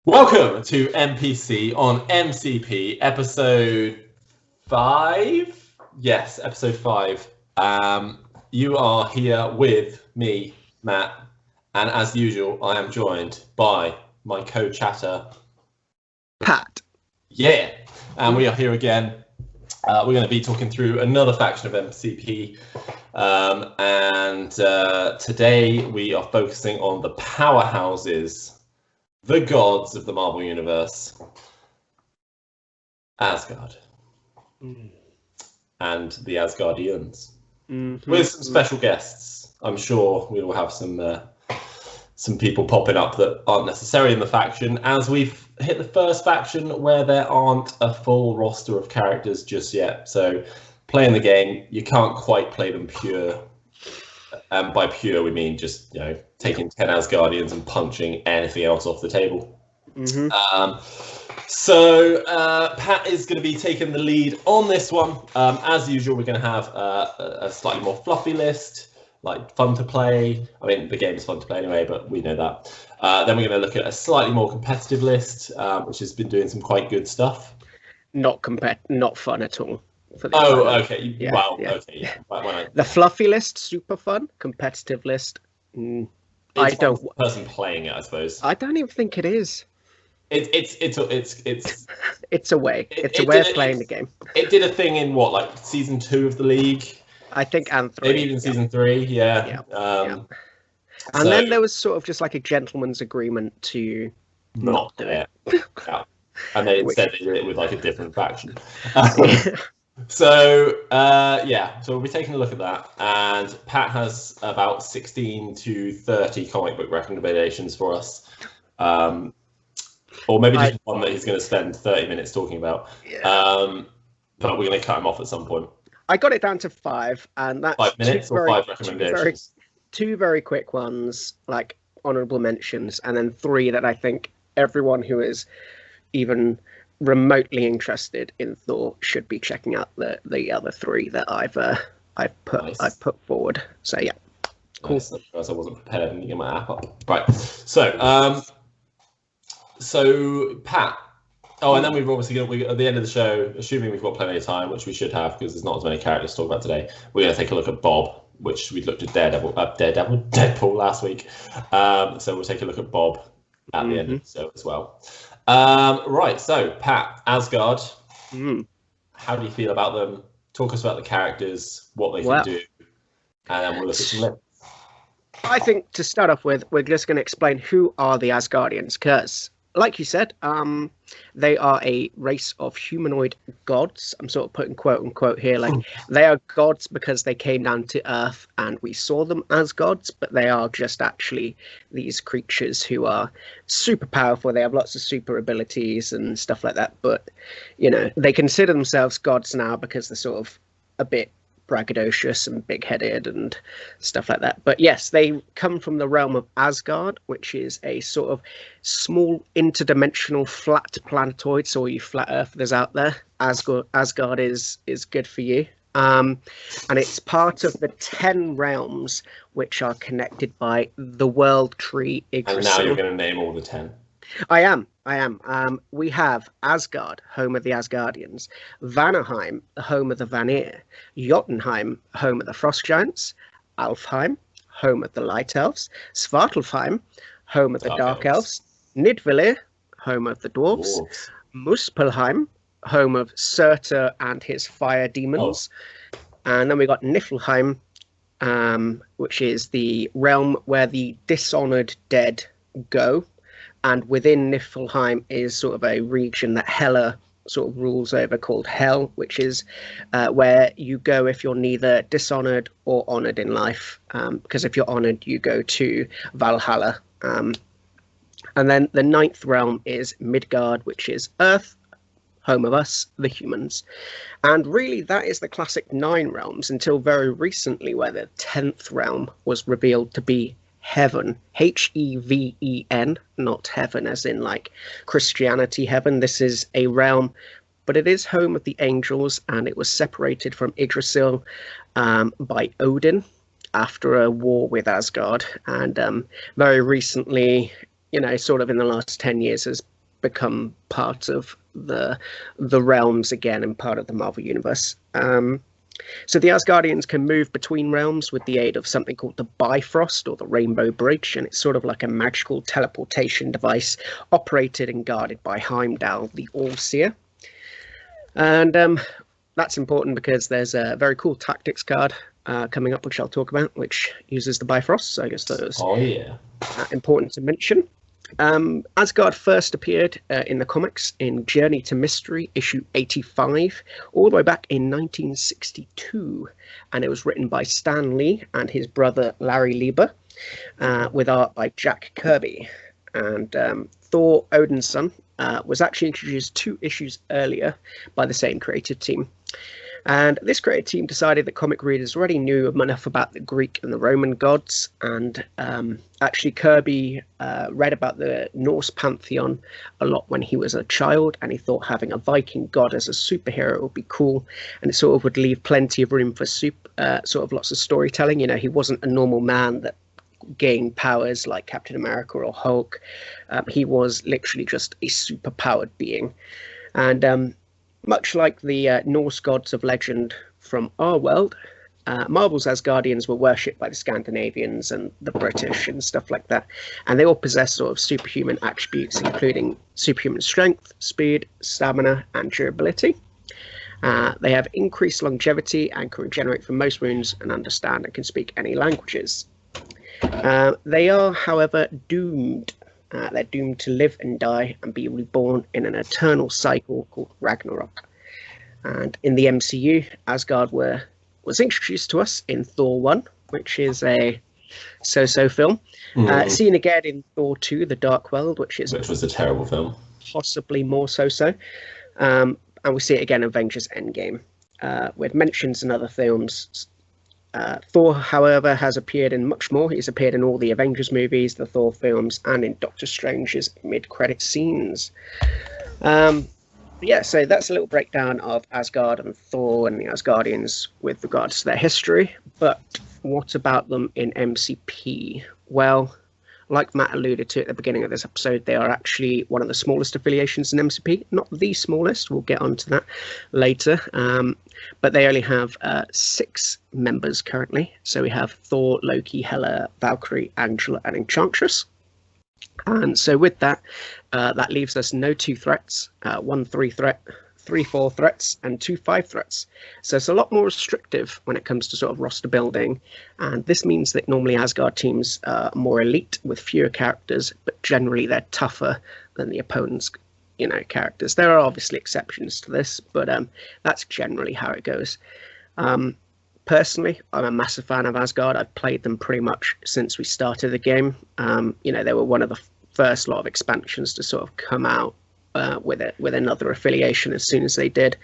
Welcome to MPC on MCP, episode 5. Yes, episode 5. You are here with me, Matt, and as usual, I am joined by my co-chatter, Pat. Yeah, and we are here again. We're going to be talking through another faction of MCP, and today we are focusing on the powerhouses, the gods of the Marvel Universe, Asgard, and the Asgardians, with some special guests. I'm sure we will have some people popping up that aren't necessarily in the faction, as we've hit the first faction where there aren't a full roster of characters just yet. So playing the game, you can't quite play them pure. And by pure, we mean just, taking 10 Asgardians and punching anything else off the table. So Pat is going to be taking the lead on this one. As usual, we're going to have a slightly more fluffy list, like fun to play. I mean, the game is fun to play anyway, but we know that. Then we're going to look at a slightly more competitive list, which has been doing some quite good stuff. Not fun at all. Okay. Yeah, wow. yeah. Okay. Yeah. The fluffy list, super fun. Competitive list, I don't. Person playing it, I suppose. I don't even think it is. It's It's a way. It's a way of playing the game. It did a thing in what, season 2 of the league? I think, and 3. Maybe even season 3. Yeah. And then there was sort of just like a gentleman's agreement to not do it. Yeah. And then instead they did it with like a different faction. So we'll be taking a look at that. And Pat has about 16 to 30 comic book recommendations for us. Or maybe just one that he's going to spend 30 minutes talking about. Yeah. But we're going to cut him off at some point. I got it down to 5, and that's 5 minutes or 5 recommendations? Two very quick ones, like honorable mentions, and then 3 that I think everyone who is even remotely interested in Thor should be checking out. The other 3 that I've put forward. So yeah, cool. Nice. I wasn't prepared and get my app up. Right. So Pat. Oh, and then we've obviously got at the end of the show, assuming we've got plenty of time, which we should have because there's not as many characters to talk about today. We're going to take a look at Bob, which we looked at Deadpool last week. So we'll take a look at Bob at the end of the show as well. Right, so Pat, Asgard. How do you feel about them? Talk us about the characters, what they can do, and then we'll look at some lists. I think to start off with, we're just going to explain who are the Asgardians, because, like you said, they are a race of humanoid gods. I'm sort of putting quote unquote here, like they are gods because they came down to Earth and we saw them as gods, but they are just actually these creatures who are super powerful. They have lots of super abilities and stuff like that, but they consider themselves gods now because they're sort of a bit braggadocious and big-headed and stuff like that. But yes, they come from the realm of Asgard, which is a sort of small interdimensional flat planetoid. So all you flat earthers out there, Asgard is good for you. And it's part of the 10 realms which are connected by the World Tree Yggdrasil. And now you're going to name all the 10. I am. We have Asgard, home of the Asgardians, Vanaheim, home of the Vanir, Jotunheim, home of the Frost Giants, Alfheim, home of the Light Elves, Svartalfheim, home of the Dark Elves, Nidvalir, home of the Dwarves, Muspelheim, home of Surtur and his fire demons, and then we got Niflheim, which is the realm where the dishonored dead go. And within Niflheim is sort of a region that Hela sort of rules over called Hell, which is where you go if you're neither dishonored or honored in life. Because if you're honored, you go to Valhalla. And then the 9th realm is Midgard, which is Earth, home of us, the humans. And really, that is the classic 9 realms until very recently, where the 10th realm was revealed to be Heaven, Heven, not heaven as in like Christianity heaven. This is a realm, but it is home of the angels, and it was separated from Yggdrasil by Odin. after a war with Asgard, and very recently, sort of in the last 10 years, has become part of the realms again and part of the Marvel Universe. So the Asgardians can move between realms with the aid of something called the Bifrost or the Rainbow Bridge, and it's sort of like a magical teleportation device operated and guarded by Heimdall, the All-Seer. And that's important because there's a very cool tactics card coming up, which I'll talk about, which uses the Bifrost. So I guess that was important to mention. Asgard first appeared in the comics in Journey to Mystery, issue 85, all the way back in 1962. And it was written by Stan Lee and his brother Larry Lieber, with art by Jack Kirby. And Thor, Odin's son, was actually introduced 2 issues earlier by the same creative team. And this creative team decided that comic readers already knew enough about the Greek and the Roman gods. And actually, Kirby read about the Norse pantheon a lot when he was a child, and he thought having a Viking god as a superhero would be cool, and it sort of would leave plenty of room for sort of lots of storytelling. He wasn't a normal man that gained powers like Captain America or Hulk. He was literally just a super-powered being. And much like the Norse gods of legend from our world, Marvel's Asgardians were worshipped by the Scandinavians and the British and stuff like that. And they all possess sort of superhuman attributes, including superhuman strength, speed, stamina, and durability. They have increased longevity and can regenerate from most wounds and understand and can speak any languages. They are, however, doomed. They're doomed to live and die and be reborn in an eternal cycle called Ragnarok. And in the MCU, Asgard was introduced to us in Thor 1, which is a so-so film. Seen again in Thor 2, The Dark World, which was a terrible film. Possibly more so-so. And we see it again in Avengers Endgame, with mentions in other films. Thor, however, has appeared in much more. He's appeared in all the Avengers movies, the Thor films, and in Doctor Strange's mid-credit scenes. So that's a little breakdown of Asgard and Thor and the Asgardians with regards to their history. But what about them in MCP? Well, like Matt alluded to at the beginning of this episode, they are actually one of the smallest affiliations in MCP. Not the smallest, we'll get onto that later. But they only have 6 members currently. So we have Thor, Loki, Hela, Valkyrie, Angela, and Enchantress. And so with that, that leaves us no 2 threats, 1 3 threat, 3 4 threats, and 2 5 threats. So it's a lot more restrictive when it comes to sort of roster building. And this means that normally Asgard teams are more elite with fewer characters, but generally they're tougher than the opponent's characters. There are obviously exceptions to this, but that's generally how it goes. Personally, I'm a massive fan of Asgard. I've played them pretty much since we started the game. They were one of the first lot of expansions to sort of come out with another affiliation as soon as they did.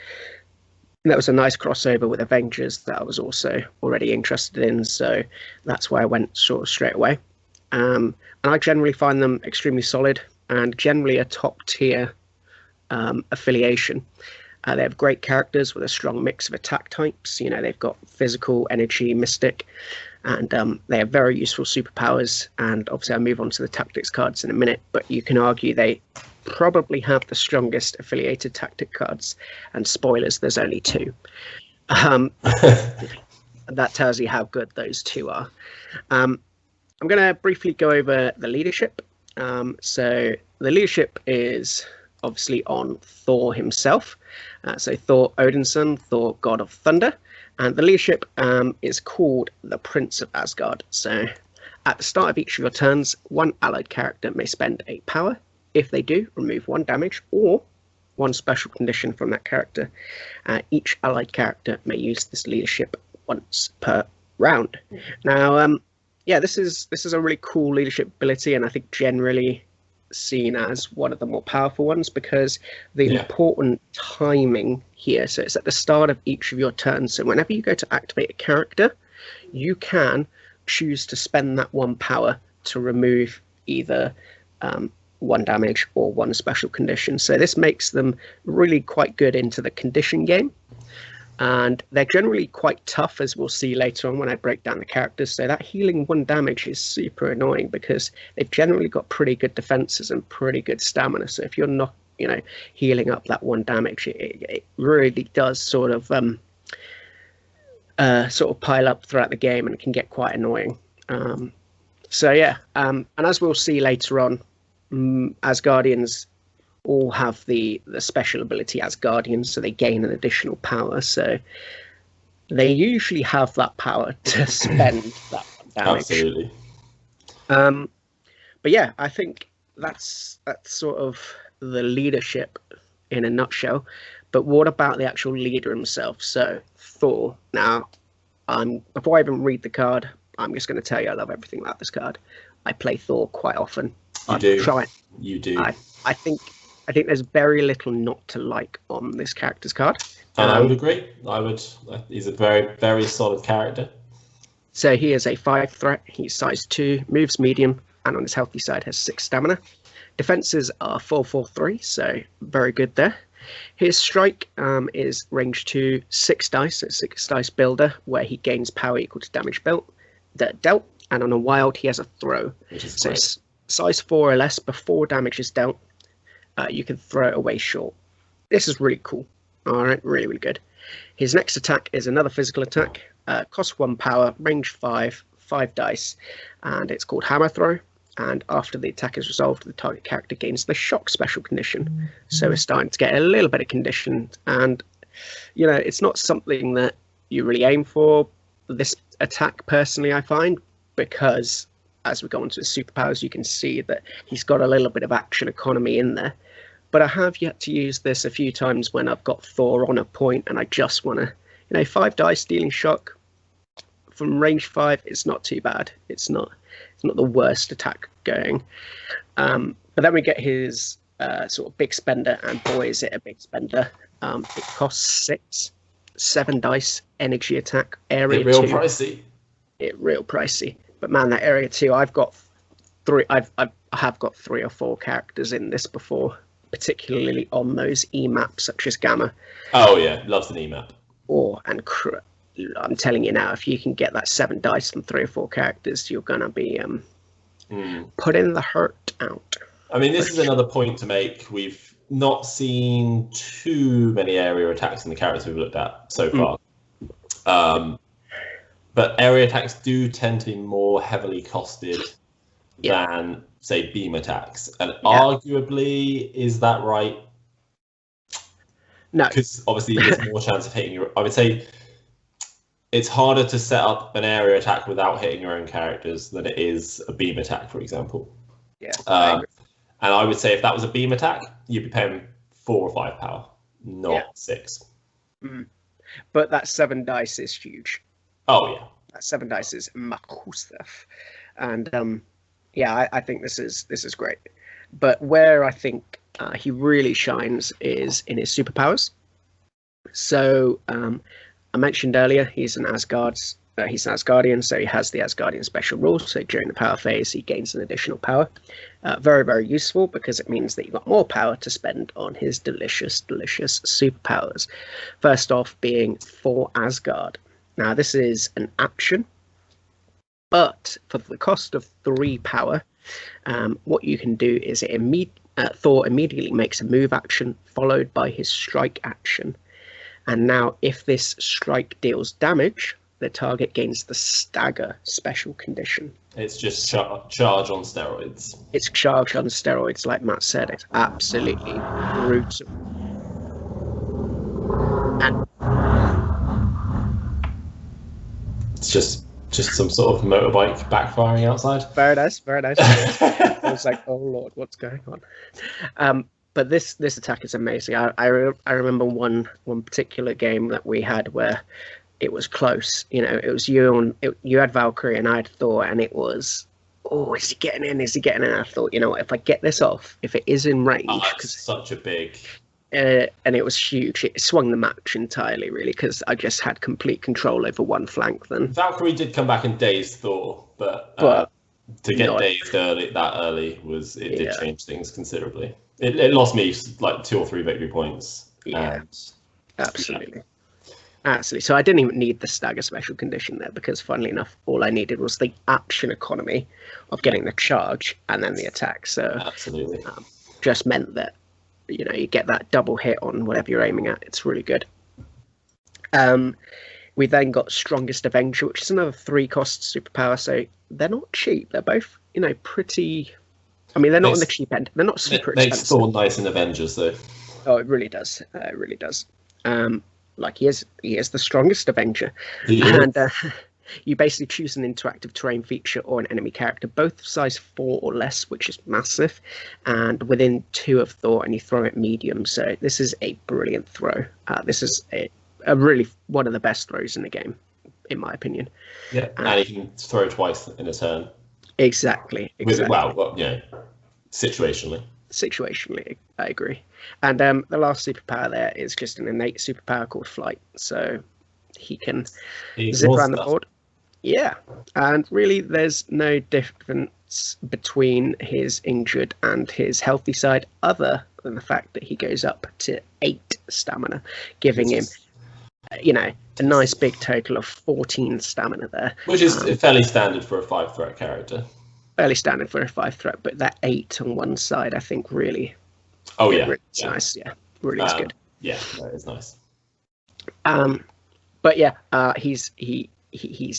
And that was a nice crossover with Avengers that I was also already interested in, so that's why I went sort of straight away. And I generally find them extremely solid and generally a top tier affiliation. They have great characters with a strong mix of attack types. They've got physical, energy, mystic, and they have very useful superpowers. And obviously I'll move on to the tactics cards in a minute, but you can argue they probably have the strongest affiliated tactic cards. And spoilers, there's only 2. That tells you how good those 2 are. I'm going to briefly go over the leadership. So the leadership is obviously on Thor himself. So Thor, Odin's son, Thor, god of thunder. And the leadership is called the Prince of Asgard. So at the start of each of your turns, 1 allied character may spend 8 power. If they do, remove 1 damage or 1 special condition from that character. Each allied character may use this leadership once per round. Now, this is a really cool leadership ability, and I think generally seen as one of the more powerful ones because the important timing here. So it's at the start of each of your turns. So whenever you go to activate a character, you can choose to spend that 1 power to remove either 1 damage or 1 special condition. So this makes them really quite good into the condition game. And they're generally quite tough, as we'll see later on when I break down the characters. So that healing 1 damage is super annoying because they've generally got pretty good defenses and pretty good stamina. So if you're not, healing up that 1 damage, it really does sort of pile up throughout the game, and it can get quite annoying. And as we'll see later on, Asgardians all have the special ability Asgardians, so they gain an additional power. So they usually have that power to spend that damage. Absolutely. But yeah, I think that's sort of the leadership in a nutshell. But what about the actual leader himself? So Thor. Now, before I even read the card, I'm just going to tell you I love everything about this card. I play Thor quite often. You do. I think there's very little not to like on this character's card. And I would agree. He's a very, very solid character. So he is a 5 threat. He's size 2, moves medium, and on his healthy side has 6 stamina. Defenses are 4/4/3, so very good there. His strike is range 2, 6 dice, so 6 dice builder, where he gains power equal to damage dealt. And on a wild, he has a throw. So size 4 or less, before damage is dealt, you can throw it away short. This is really cool. All right, really, really good. His next attack is another physical attack. Costs 1 power, range 5, 5 dice, and it's called Hammer Throw. And after the attack is resolved, the target character gains the shock special condition. So we're starting to get a little bit of condition. And, it's not something that you really aim for, this attack, personally, I find, because as we go on to his superpowers, you can see that he's got a little bit of action economy in there. But I have yet to use this a few times when I've got Thor on a point and I just want to, 5 dice dealing shock from range 5. It's not too bad. It's not the worst attack going. But then we get his sort of big spender, and boy, is it a big spender. It costs 7 dice, energy attack, area 2. Real pricey. But man, that area 2, I've got 3. I have got 3 or 4 characters in this before, particularly on those E maps such as Gamma. Oh yeah, loves an E map. I'm telling you now, if you can get that 7 dice from 3 or 4 characters, you're gonna be putting the hurt out. I mean, this is another point to make. We've not seen too many area attacks in the characters we've looked at so far. But area attacks do tend to be more heavily costed than, say, beam attacks. And arguably, is that right? No. Because obviously there's more chance of hitting your... I would say it's harder to set up an area attack without hitting your own characters than it is a beam attack, for example. Yeah. And I would say if that was a beam attack, you'd be paying 4 or 5 power, not 6. But that 7 dice is huge. Oh yeah, that 7 dice is stuff, and I think this is great. But where I think he really shines is in his superpowers. So I mentioned earlier he's an Asgardian, so he has the Asgardian special rule. So during the power phase, he gains an additional power. Very, very useful because it means that you've got more power to spend on his delicious, delicious superpowers. First off being For Asgard. Now, this is an action, but for the cost of 3 power, what you can do is Thor immediately makes a move action followed by his strike action. And now, if this strike deals damage, the target gains the stagger special condition. It's just charge on steroids. It's charge on steroids, like Matt said. It's absolutely brutal. And it's just some sort of motorbike backfiring outside. Very nice. I was like, oh Lord, what's going on? But this attack is amazing. I remember one particular game that we had where it was close. It was you had Valkyrie and I had Thor, and it was, is he getting in? I thought, if I get this off, if it is in range, because such a big. And it was huge. It swung the match entirely, really, because I just had complete control over one flank. Then Valkyrie did come back and daze Thor, but to get dazed early did change things considerably. It lost me like 2 or 3 victory points. Yeah, absolutely. Absolutely. So I didn't even need the stagger special condition there because, funnily enough, all I needed was the action economy of getting the charge and then the attack. So absolutely, just meant that you get that double hit on whatever you're aiming at. It's really good. We then got Strongest Avenger, which is another 3-cost superpower. So they're not cheap. They're both pretty. I mean, they're not on the cheap end. They're not super expensive. Makes Thor nice in Avengers, though. Oh, it really does. It really does. Like he is the strongest Avenger, and you basically choose an interactive terrain feature or an enemy character, both size 4 or less, which is massive, and within 2 of Thor, and you throw it medium. So this is a brilliant throw. This is a really one of the best throws in the game, in my opinion. Yeah, and you can throw twice in a turn. Exactly. Situationally. Situationally, I agree. And the last superpower there is just an innate superpower called Flight. So he can zip around the board. Yeah. And really, there's no difference between his injured and his healthy side other than the fact that he goes up to 8 stamina, giving him, a nice big total of 14 stamina there. Which is fairly standard for a 5-threat character. Fairly standard for a 5-threat, but that 8 on one side, I think, really. Oh yeah, really nice. Yeah, really is good. Yeah, that is nice. But yeah, he's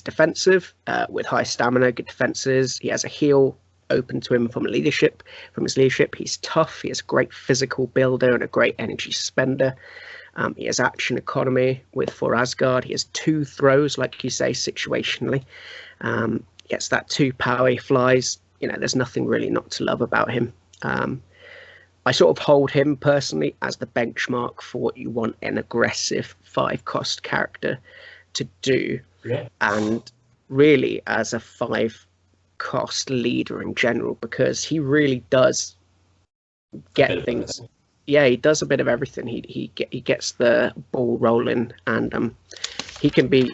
defensive with high stamina, good defenses. He has a heal open to him from his leadership. He's tough. He has a great physical builder and a great energy spender. He has action economy with For Asgard. He has 2 throws, like you say, situationally. Gets that 2 power. He flies. There's nothing really not to love about him. I sort of hold him personally as the benchmark for what you want an aggressive 5-cost character to do. Yeah. And really as a 5-cost leader in general, because he really does get things. Yeah, he does a bit of everything. He gets the ball rolling, and he can be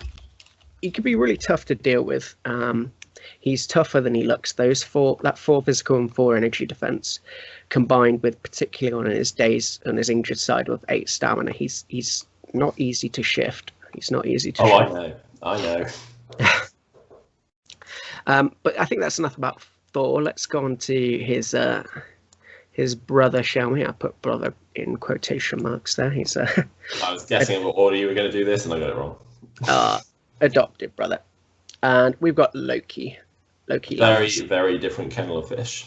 really tough to deal with. He's tougher than he looks. That 4 physical and 4 energy defense, combined with particularly on his injured side with 8 stamina, he's not easy to shift. He's not easy to shift. I know. But I think that's enough about Thor. Let's go on to his brother, shall we? I put brother in quotation marks there. He's I was guessing in what order you were going to do this, and I got it wrong. Adopted brother. And we've got Loki. Very, very different kettle of fish.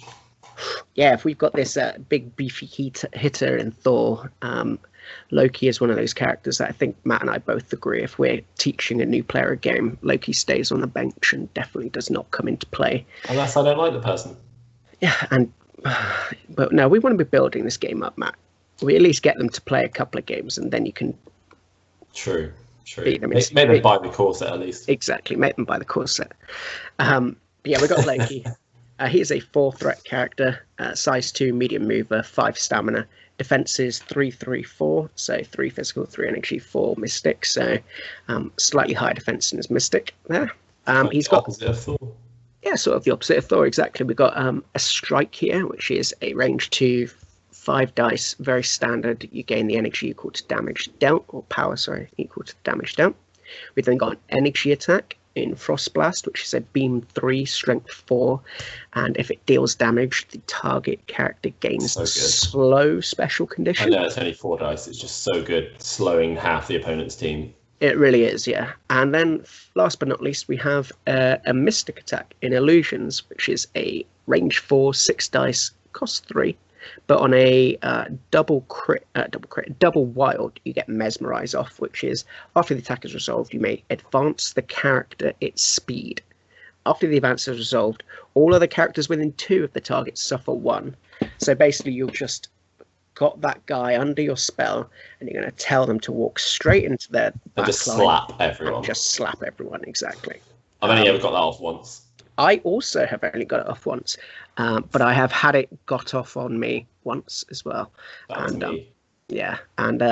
Yeah, if we've got this big beefy hitter in Thor, Loki is one of those characters that I think Matt and I both agree, if we're teaching a new player a game, Loki stays on the bench and definitely does not come into play. Unless I don't like the person. Yeah, but no, we want to be building this game up, Matt. We at least get them to play a couple of games, and then you can. True. Make them buy the core set at least. Exactly, make them buy the core set. But yeah, we got Loki. He's a 4-threat character, size 2, medium mover, 5 stamina. Defense is 3-3-4, so 3 physical, 3 energy, 4 mystic. So slightly higher defense than his mystic there. He's got opposite of Thor. Yeah, sort of the opposite of Thor, exactly. We've got a strike here, which is a range 2, 5 dice, very standard. You gain the energy equal to damage dealt, or power, equal to damage dealt. We've then got an energy attack in Frost Blast, which is a beam 3, strength 4, and if it deals damage, the target character gains the slow special condition. I know it's only 4 dice, it's just so good, slowing half the opponent's team. It really is, yeah. And then, last but not least, we have a Mystic attack in Illusions, which is a range 4, 6 dice, cost 3. But on a double wild, you get Mesmerize off, which is after the attack is resolved, you may advance the character its speed. After the advance is resolved, all other characters within 2 of the target suffer 1. So basically, you've just got that guy under your spell, and you're going to tell them to walk straight into their backline. And just slap everyone. Just slap everyone, exactly. I've only ever got that off once. I also have only got it off once, but I have had it got off on me once as well. That was me. Yeah, and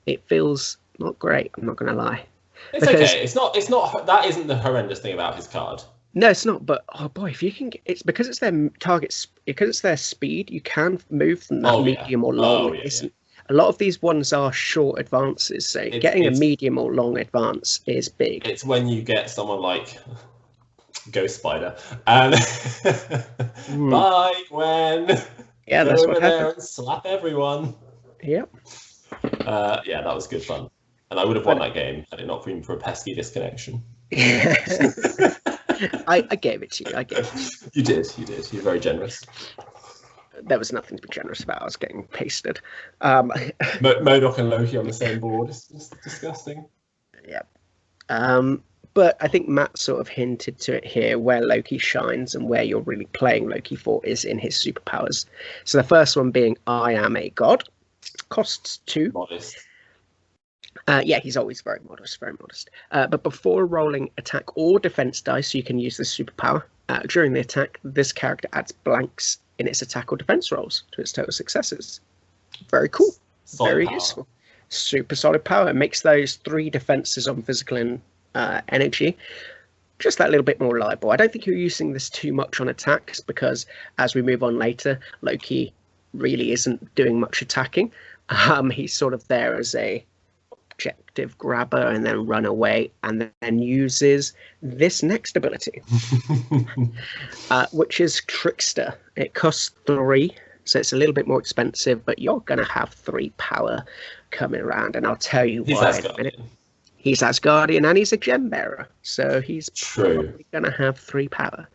it feels not great. I'm not going to lie. It's okay. It's not. That isn't the horrendous thing about his card. No, it's not. But oh boy, if you can, it's because it's their targets. Because it's their speed. You can move them medium or long. A lot of these ones are short advances, so getting a medium or long advance is big. It's when you get someone like Ghost Spider and bye Gwen. Yeah, go that's over what there happened. and slap everyone. Yep. Yeah, that was good fun, and I would have won that game had it not been for a pesky disconnection. I gave it to you. I gave it to you. You did. You're very generous. There was nothing to be generous about. I was getting pasted. MODOK and Loki on the same board. It's just disgusting. Yeah. But I think Matt sort of hinted to it here, where Loki shines and where you're really playing Loki for is in his superpowers. So the first one being I am a god. Costs 2. Modest. Yeah, he's always very modest, very modest. But before rolling attack or defense dice, you can use this superpower. During the attack, this character adds blanks in its attack or defense rolls to its total successes. Very cool. Solid very power. Useful. Super solid power. It makes those 3 defenses on physical and energy just that little bit more reliable. I don't think you're using this too much on attacks because as we move on later, Loki really isn't doing much attacking. He's sort of there as a objective grabber and then run away, and then uses this next ability, which is Trickster. It costs 3, so it's a little bit more expensive, but you're going to have 3 power coming around, and I'll tell you why in a minute. He's Asgardian and he's a gem bearer, so he's probably going to have 3 power.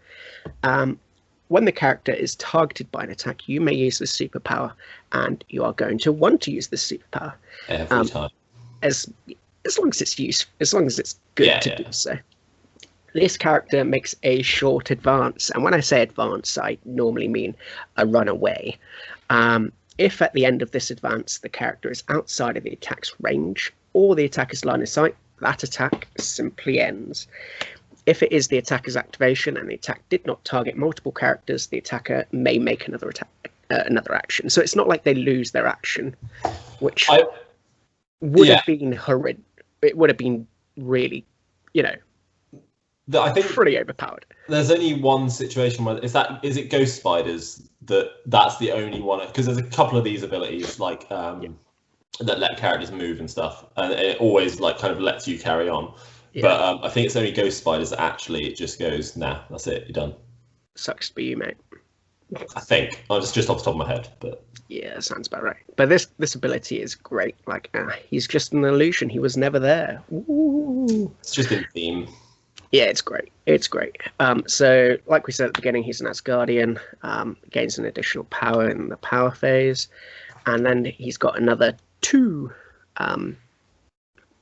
When the character is targeted by an attack, you may use this superpower, and you are going to want to use this superpower every time. As long as it's useful, as long as it's good to do so. This character makes a short advance, and when I say advance, I normally mean a run away. If at the end of this advance the character is outside of the attack's range or the attacker's line of sight, that attack simply ends. If it is the attacker's activation and the attack did not target multiple characters, the attacker may make another action. So it's not like they lose their action, which would have been horrid. It would have been really, I think pretty overpowered. There's only one situation where is it Ghost Spiders that's the only one, because there's a couple of these abilities like that let characters move and stuff, and it always kind of lets you carry on. But I think it's only Ghost Spiders that actually it just goes, nah, that's it, you're done. Sucks to be you, mate. I think. Just off the top of my head, but yeah, sounds about right. But this ability is great. He's just an illusion. He was never there. Ooh. It's just in theme. Yeah, it's great. It's great. So, like we said at the beginning, he's an Asgardian. Gains an additional power in the power phase, and then he's got another 2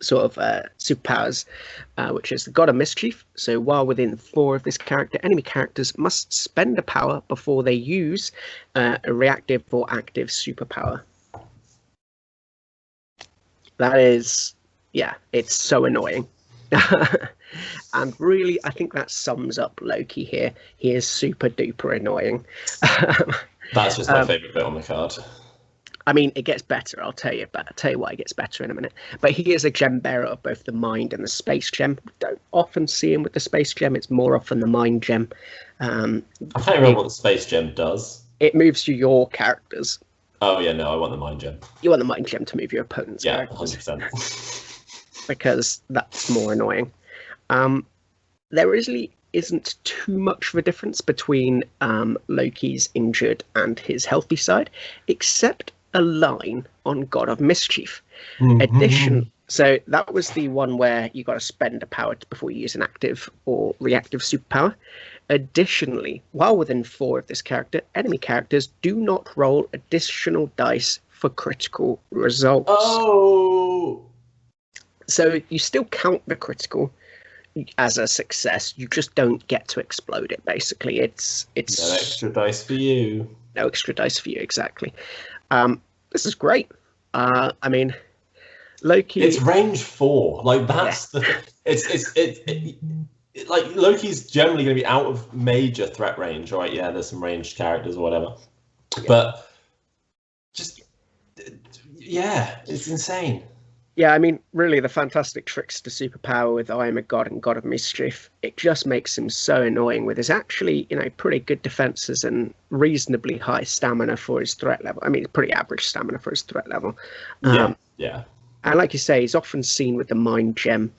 superpowers, which is the God of Mischief. So while within 4 of this character, enemy characters must spend a power before they use a reactive or active superpower. That is, it's so annoying. And really, I think that sums up Loki here. He is super duper annoying. That's just my favourite bit on the card. I mean, it gets better. I'll tell you why it gets better in a minute. But he is a gem bearer of both the mind and the space gem. We don't often see him with the space gem. It's more often the mind gem. I can't remember what the space gem does. It moves your characters. Oh yeah, no, I want the mind gem. You want the mind gem to move your opponent's characters. 100%. Because that's more annoying. There really isn't too much of a difference between Loki's injured and his healthy side, except a line on God of Mischief. So that was the one where you got to spend a power before you use an active or reactive superpower. Additionally, while within 4 of this character, enemy characters do not roll additional dice for critical results. Oh! So you still count the critical as a success. You just don't get to explode it. Basically, it's no extra dice for you. No extra dice for you, exactly. This is great. I mean, Loki. It's range 4. That's Loki's generally going to be out of major threat range, right? Yeah, there's some ranged characters or whatever, but just it's insane. Yeah, I mean, really, the fantastic trickster superpower with I am a god and god of mischief, it just makes him so annoying with his actually, pretty good defenses and reasonably high stamina for his threat level. I mean, it's pretty average stamina for his threat level. Yeah, yeah. And like you say, he's often seen with the mind gem,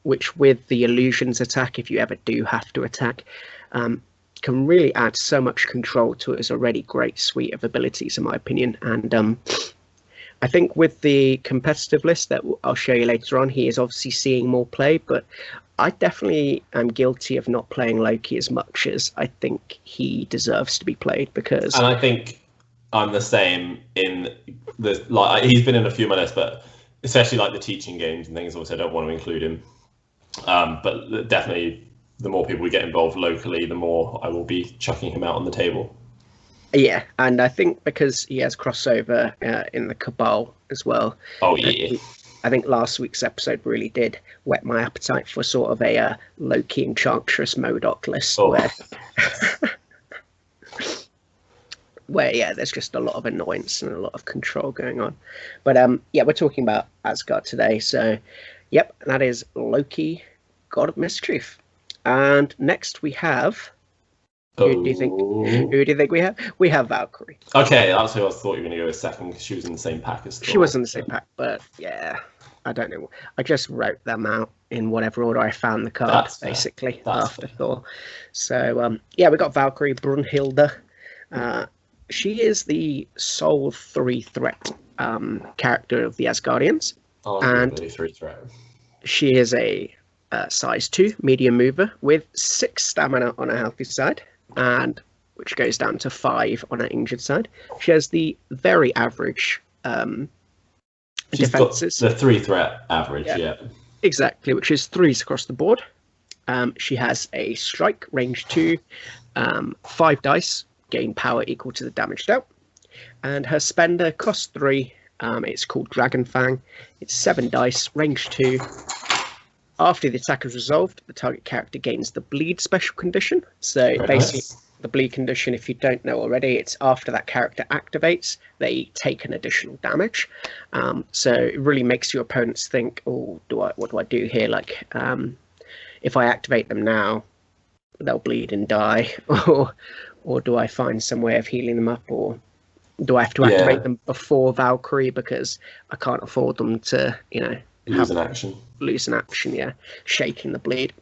which with the illusions attack, if you ever do have to attack, can really add so much control to his already great suite of abilities, in my opinion. And I think with the competitive list that I'll show you later on, he is obviously seeing more play, but I definitely am guilty of not playing Loki as much as I think he deserves to be played, because... And I think I'm the same in the, like, he's been in a few of my lists, but especially like the teaching games and things, obviously I don't want to include him. But definitely the more people we get involved locally, the more I will be chucking him out on the table. Yeah, and I think because he has crossover in the Cabal as well. Oh, yeah. I think last week's episode really did whet my appetite for sort of a Loki Enchantress MODOK list where, yeah, there's just a lot of annoyance and a lot of control going on. But, yeah, we're talking about Asgard today. So, yep, that is Loki, God of Mischief. And next we have... Who do you think we have? We have Valkyrie. Okay, that's who I thought you were going to go with second, because she was in the same pack as Thor. She was in the same pack, but yeah, I don't know. I just wrote them out in whatever order I found the card, basically, after Thor. So, yeah, we got Valkyrie, Brunhilde. She is the sole 3-threat character of the Asgardians. Oh, and really 3-threat. She is a size 2 medium mover with 6 stamina on her healthy side, and which goes down to 5 on her injured side. She has the very average defenses. Got the 3-threat average, yeah. Exactly, which is 3s across the board. She has a strike, range 2, 5 dice, gain power equal to the damage dealt. And her spender costs 3. It's called Dragon Fang. It's 7 dice, range 2. After the attack is resolved, the target character gains the bleed special condition. So basically, the bleed condition, if you don't know already, it's after that character activates, they take an additional damage. So it really makes your opponents think, oh, what do I do here? Like, if I activate them now, they'll bleed and die, or do I find some way of healing them up, or do I have to activate them before Valkyrie because I can't afford them to, lose an action, yeah, shaking the bleed.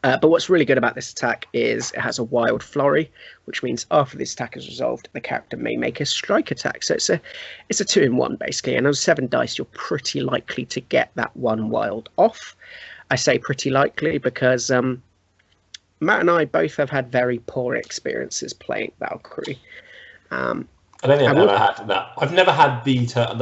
But what's really good about this attack is it has a wild flurry, which means after this attack is resolved, the character may make a strike attack. So it's a 2-in-1 basically, and on 7 dice, you're pretty likely to get that one wild off. I say pretty likely because Matt and I both have had very poor experiences playing Valkyrie. I don't think I've ever had that. I've never had the turn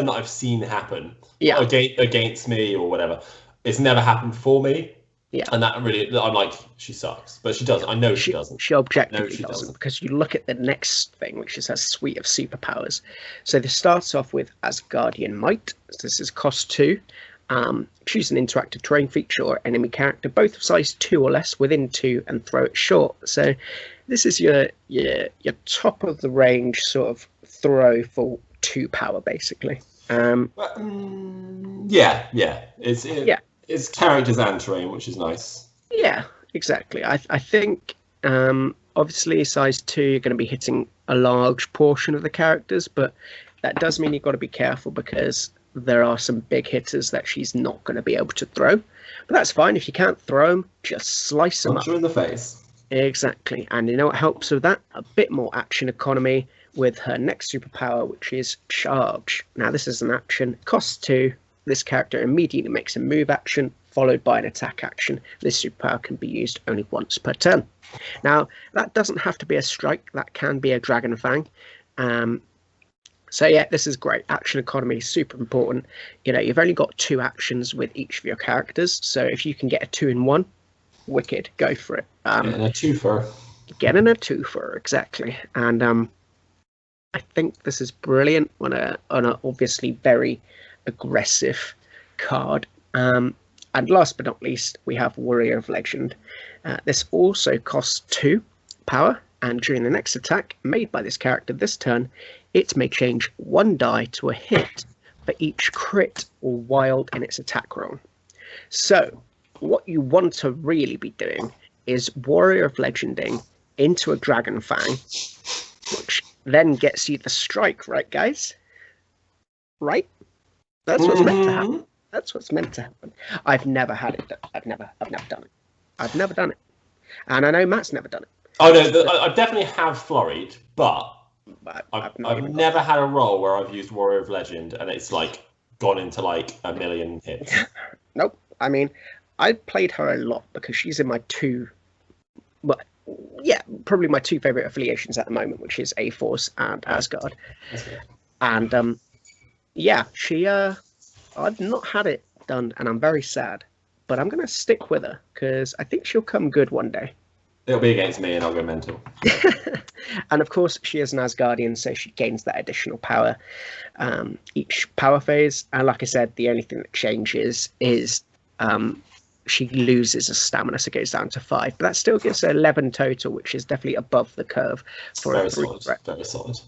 that I've seen happen against me or whatever. It's never happened for me. Yeah. And that really, I'm like, she sucks. But she doesn't. I know she doesn't. She objectively doesn't, because you look at the next thing, which is her suite of superpowers. So this starts off with Asgardian Might. So this is cost 2. Choose an interactive terrain feature or enemy character, both of size 2 or less, within 2, and throw it short. So this is your top of the range sort of throw for 2 power, basically. It's characters and terrain, which is nice. Yeah, exactly. I think obviously size 2, you're going to be hitting a large portion of the characters, but that does mean you've got to be careful because there are some big hitters that she's not going to be able to throw. But that's fine. If you can't throw them, just slice them up. Punch her in the face. Exactly. And you know what helps with that? A bit more action economy with her next superpower, which is Charge. Now, this is an action. Costs 2. This character immediately makes a move action, followed by an attack action. This superpower can be used only once per turn. Now, that doesn't have to be a strike. That can be a Dragon Fang. So yeah, this is great. Action economy is super important. You've only got 2 actions with each of your characters. So if you can get a 2-in-1, wicked, go for it. Getting a twofer. Getting a twofer, exactly. And I think this is brilliant on a obviously very aggressive card. And last but not least, we have Warrior of Legend. This also costs 2 power, and during the next attack made by this character this turn, it may change 1 die to a hit for each crit or wild in its attack roll. So what you want to really be doing is Warrior of Legending into a Dragon Fang, which then gets you the strike, right, guys? Right? That's what's meant to happen. That's what's meant to happen. I've never had it. I've never done it. I've never done it. And I know Matt's never done it. Oh, no, I definitely have flurried, but I've never had a roll where I've used Warrior of Legend and it's like gone into like a million hits. Nope. I mean, I played her a lot because she's in my probably my two favorite affiliations at the moment, which is A-Force and Asgard. And I've not had it done, and I'm very sad. But I'm going to stick with her because I think she'll come good one day. It'll be against me, and I'll go mental. And of course, she is an Asgardian, so she gains that additional power each power phase. And like I said, the only thing that changes is she loses a stamina, so it goes down to 5. But that still gives her 11 total, which is definitely above the curve for very a solid. Very solid.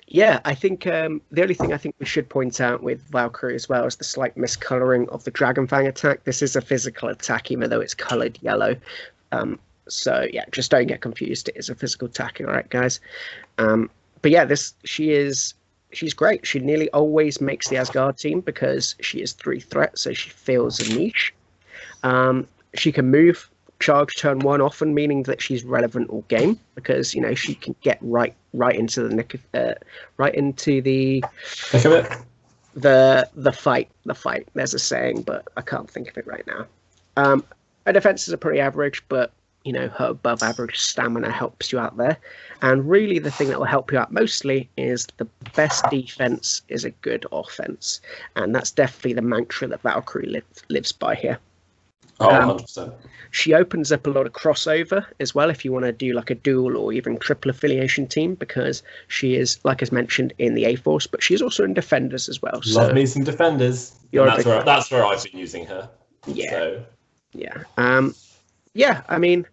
Yeah, I think the only thing I think we should point out with Valkyrie as well is the slight miscoloring of the Dragon Fang attack. This is a physical attack, even though it's colored yellow. So yeah, just don't get confused. It is a physical attack, all right, guys. But yeah, she's great. She nearly always makes the Asgard team because she is 3 threat, so she fills a niche. She can move charge turn 1 often, meaning that she's relevant all game because she can get right into the nick of the fight. There's a saying, but I can't think of it right now. Her defenses are pretty average, but her above average stamina helps you out there. And really the thing that will help you out mostly is the best defense is a good offense, and that's definitely the mantra that Valkyrie lives by here. 100%. She opens up a lot of crossover as well if you want to do like a dual or even triple affiliation team, because she is, like as mentioned, in the A-Force, but she's also in Defenders as well. Love me some Defenders. That's where I've been using her. Yeah. So. Yeah. I mean,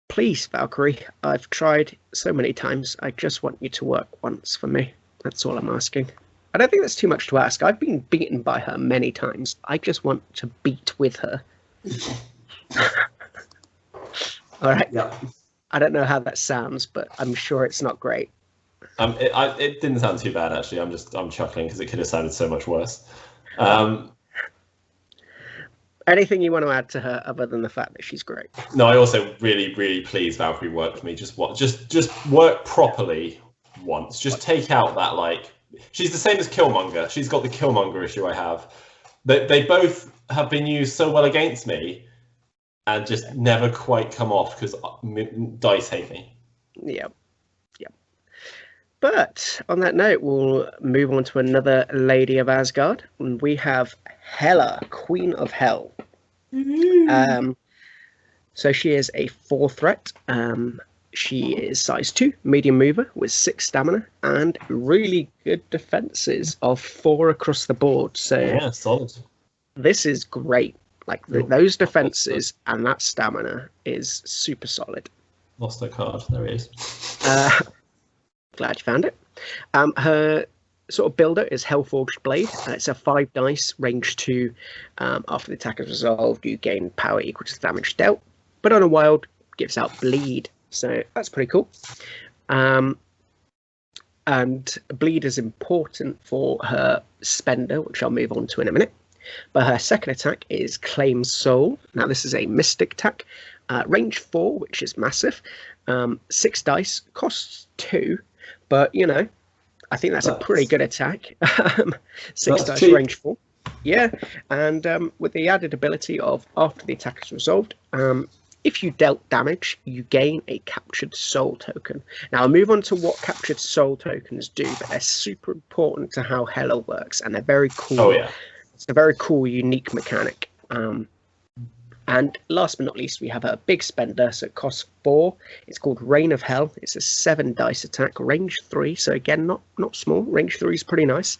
please, Valkyrie, I've tried so many times. I just want you to work once for me. That's all I'm asking. I don't think that's too much to ask. I've been beaten by her many times. I just want to beat with her. All right. Yeah. I don't know how that sounds, but I'm sure it's not great. It didn't sound too bad actually. I'm chuckling because it could have sounded so much worse. Anything you want to add to her other than the fact that she's great? No, I also really, really please Valkyrie work for me. Just work properly once. Just take out that she's the same as Killmonger. She's got the Killmonger issue I have. They both have been used so well against me and just never quite come off because dice hate me. Yep. But on that note, we'll move on to another Lady of Asgard. And we have Hela, Queen of Hell. So she is a 4 threat. She is size 2, medium mover with 6 stamina and really good defenses of 4 across the board. So yeah, solid. This is great. Those defenses and that stamina is super solid. Lost her card. There he is. Glad you found it. Her sort of builder is Hellforged Blade. It's a 5 dice, range 2. After the attack is resolved, you gain power equal to the damage dealt. But on a wild, gives out bleed. So that's pretty cool. And bleed is important for her spender, which I'll move on to in a minute. But her second attack is Claim Soul. Now this is a mystic attack. Range 4, which is massive. 6 dice, costs 2. But, I think that's a pretty good attack. 6 dice, cheap. Range 4. Yeah, and with the added ability of after the attack is resolved, if you dealt damage, you gain a captured soul token. Now I'll move on to what captured soul tokens do, but they're super important to how Hela works, and they're very cool. Oh yeah, it's a very cool, unique mechanic. And last but not least, we have a big spender, so it costs 4. It's called Reign of Hell. It's a 7 dice attack, range 3. So again, not small. Range 3 is pretty nice.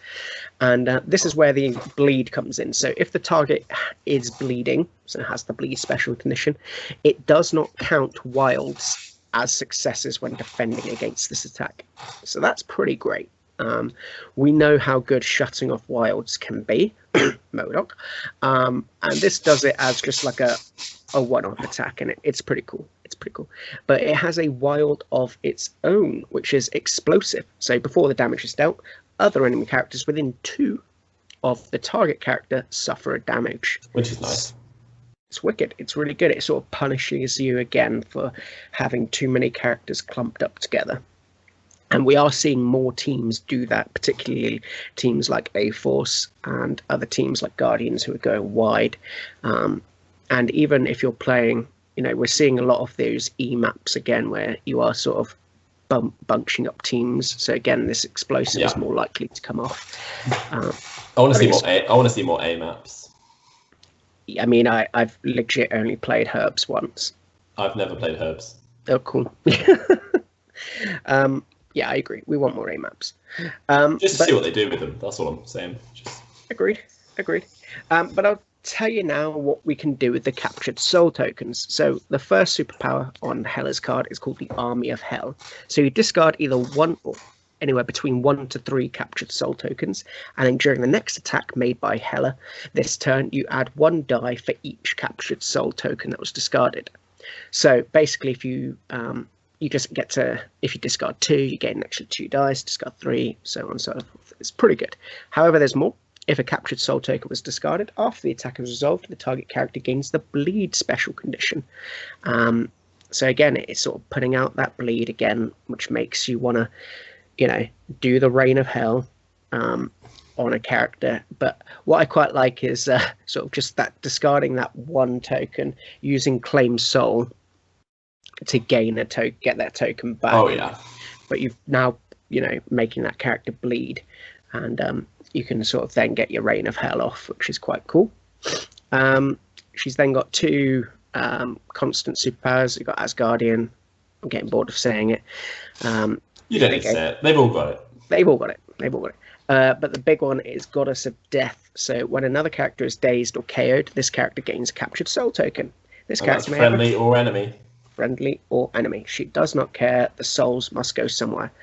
And this is where the bleed comes in. So if the target is bleeding, so it has the bleed special condition, it does not count wilds as successes when defending against this attack. So that's pretty great. We know how good shutting off wilds can be, Modoc, and this does it as just like a one-off attack, and it's pretty cool. It's pretty cool. But it has a wild of its own, which is explosive. So before the damage is dealt, other enemy characters within 2 of the target character suffer a damage. Which is nice. It's wicked. It's really good. It sort of punishes you again for having too many characters clumped up together. And we are seeing more teams do that, particularly teams like A-Force and other teams like Guardians who are going wide. And even if you're playing, we're seeing a lot of those E-maps again where you are sort of bunching up teams. So again, this explosive is more likely to come off. I want to see more A maps. I mean, I've legit only played Herbs once. I've never played Herbs. Oh, cool. Yeah, I agree. We want more A maps. Just to see what they do with them. That's all I'm saying. Agreed. But I'll tell you now what we can do with the captured soul tokens. So the first superpower on Hela's card is called the Army of Hell. So you discard either 1 or anywhere between 1 to 3 captured soul tokens, and then during the next attack made by Hela this turn, you add 1 die for each captured soul token that was discarded. So basically, if you just get to, if you discard 2, you get an extra 2 dice, discard 3, so on and so forth. It's pretty good. However, there's more. If a captured soul token was discarded after the attack is resolved, the target character gains the bleed special condition. So again, it's sort of putting out that bleed again, which makes you want to, do the Reign of Hell on a character. But what I quite like is sort of just that discarding that 1 token, using Claim Soul to gain a token, get that token back. Oh yeah. But you've now, making that character bleed, and you can sort of then get your Reign of Hell off, which is quite cool. She's then got 2 constant superpowers. You've got Asgardian. I'm getting bored of saying it. You don't need to say it. They've all got it. They've all got it. But the big one is Goddess of Death. So when another character is dazed or KO'd, this character gains a captured soul token. This character may have friendly or enemy. Friendly or enemy. She does not care. The souls must go somewhere.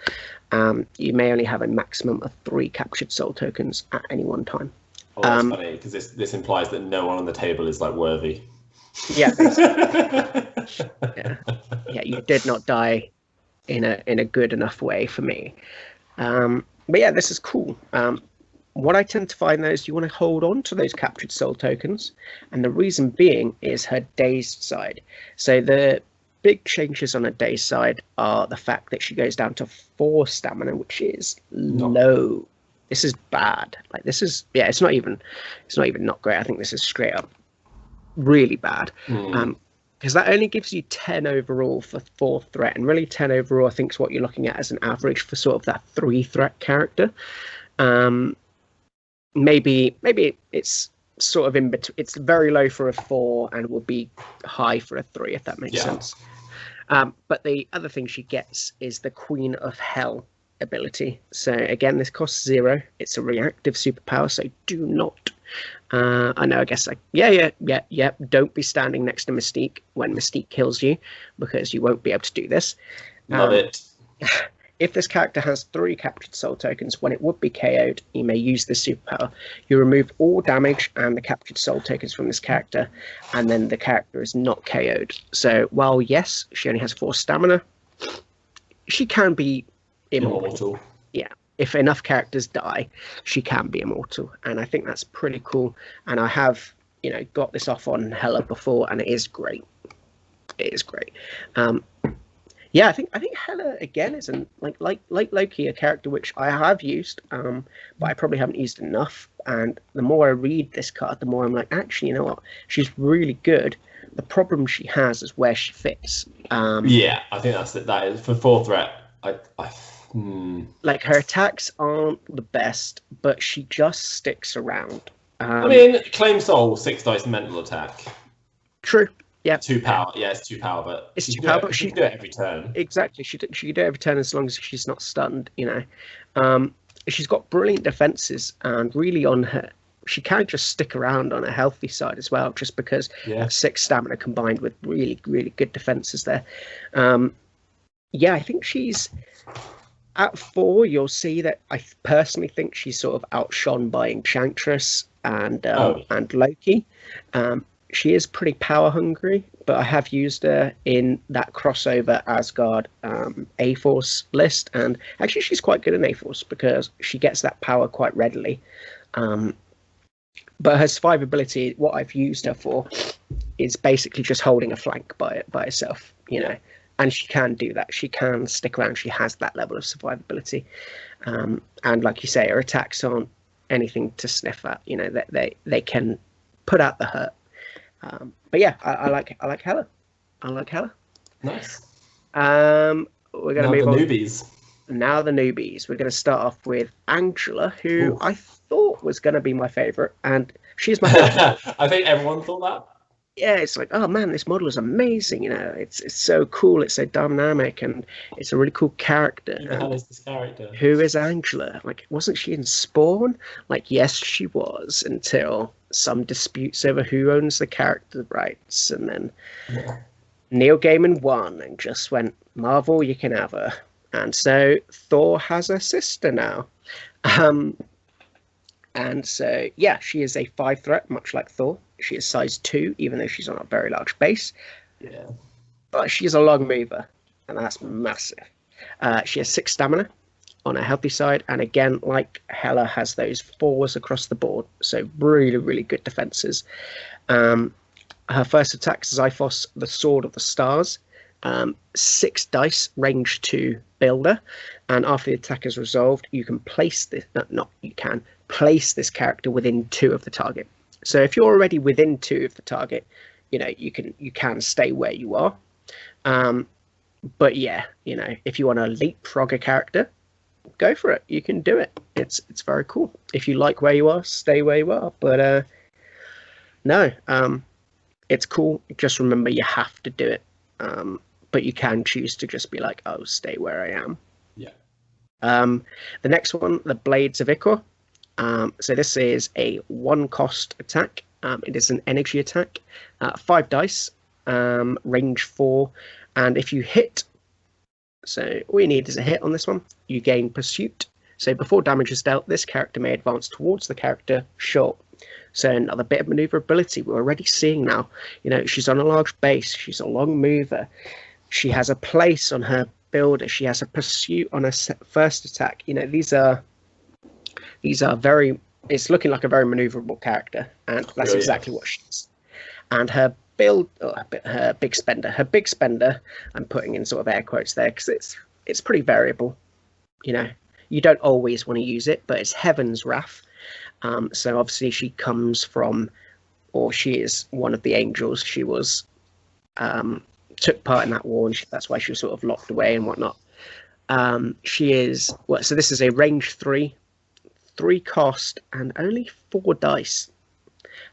You may only have a maximum of 3 captured soul tokens at any one time. Oh, that's funny, because this implies that no one on the table is worthy. Yeah. Yeah. You did not die in a good enough way for me. But yeah, this is cool. What I tend to find though is you want to hold on to those captured soul tokens, and the reason being is her dazed side. So the big changes on her dazed side are the fact that she goes down to 4 stamina, which is low. This is bad. This is it's not even not great. I think this is straight up really bad. Because that only gives you 10 overall for 4 threat, and really 10 overall I think is what you're looking at as an average for sort of that 3 threat character. Maybe it's sort of in between. It's very low for a 4 and will be high for a 3, if that makes sense. But the other thing she gets is the Queen of Hell ability. So again, this costs 0. It's a reactive superpower, so do not I know, I guess don't be standing next to Mystique when Mystique kills you, because you won't be able to do this. Love it. If this character has 3 captured soul tokens, when it would be KO'd, you may use this superpower. You remove all damage and the captured soul tokens from this character, and then the character is not KO'd. So while yes, she only has 4 stamina, she can be immortal. Yeah. If enough characters die, she can be immortal, and I think that's pretty cool. And I have, got this off on Hela before, and it is great. It is great. I think Hela again is like Loki, a character which I have used, but I probably haven't used enough. And the more I read this card, the more I'm like, actually, you know what? She's really good. The problem she has is where she fits. Yeah, I think that's it. That is for 4 threat. Her attacks aren't the best, but she just sticks around. Claim Soul, 6 dice mental attack. True. Yeah. 2 power. Yeah, it's 2 power, but it's 2 power. But she can do it every turn. Exactly. She can do it every turn as long as she's not stunned. She's got brilliant defenses, and really on her, she can just stick around on a healthy side as well, just because 6 stamina combined with really, really good defenses there. I think she's. At 4, you'll see that I personally think she's sort of outshone by Enchantress and Loki. She is pretty power hungry, but I have used her in that crossover Asgard A-Force list, and actually she's quite good in A-Force because she gets that power quite readily. But her survivability, what I've used her for, is basically just holding a flank by herself, you know. And she can do that. She can stick around. She has that level of survivability. And like you say, her attacks aren't anything to sniff at. You know, they can put out the hurt. But yeah, I like Hela. I like Hela. Nice. We're going to move on. Newbies. Now the newbies. We're going to start off with Angela, who I thought was going to be my favourite, and she's my favourite. I think everyone thought that. Yeah, it's like, oh man, this model is amazing. You know, it's so cool. It's so dynamic, and it's a really cool character. Who the hell is this character? Who is Angela? Like, wasn't she in Spawn? Like, yes, she was, until some disputes over who owns the character rights, and then Neil Gaiman won and just went, Marvel, you can have her. And so Thor has a sister now. And so, yeah, she is a 5 threat, much like Thor. She is size 2, even though she's on a very large base. Yeah. But she's a long mover, and that's massive. She has 6 stamina on a healthy side. And again, like Hela, has those 4s across the board. So really, really good defenses. Her first attack is Xiphos, the Sword of the Stars. 6 dice, range 2 builder, and after the attack is resolved, you can place this. You can place this character within 2 of the target. So if you're already within 2 of the target, you know you can stay where you are. But yeah, you know, if you want to leapfrog a character, go for it. You can do it. It's very cool. If you like where you are, stay where you are. But no, it's cool. Just remember, you have to do it. But you can choose to just be like, oh, stay where I am. Yeah. The next one, the Blades of Ichor. So this is a 1-cost attack. It is an energy attack. 5 dice, range 4. And if you hit, so all you need is a hit on this one, you gain Pursuit. So before damage is dealt, this character may advance towards the character short. So another bit of maneuverability we're already seeing now. You know, she's on a large base. She's a long mover. She has a place on her builder. She has a pursuit on her first attack. You know, these are very. It's looking like a very maneuverable character, and that's exactly what she is. And her build, her big spender. Her big spender. I'm putting in sort of air quotes there because it's pretty variable. You know, you don't always want to use it, but it's Heaven's Wrath. So obviously she comes from, or she is one of the angels. She was took part in that war, and that's why she was sort of locked away and whatnot. She is so this is a range 3 cost and only 4 dice.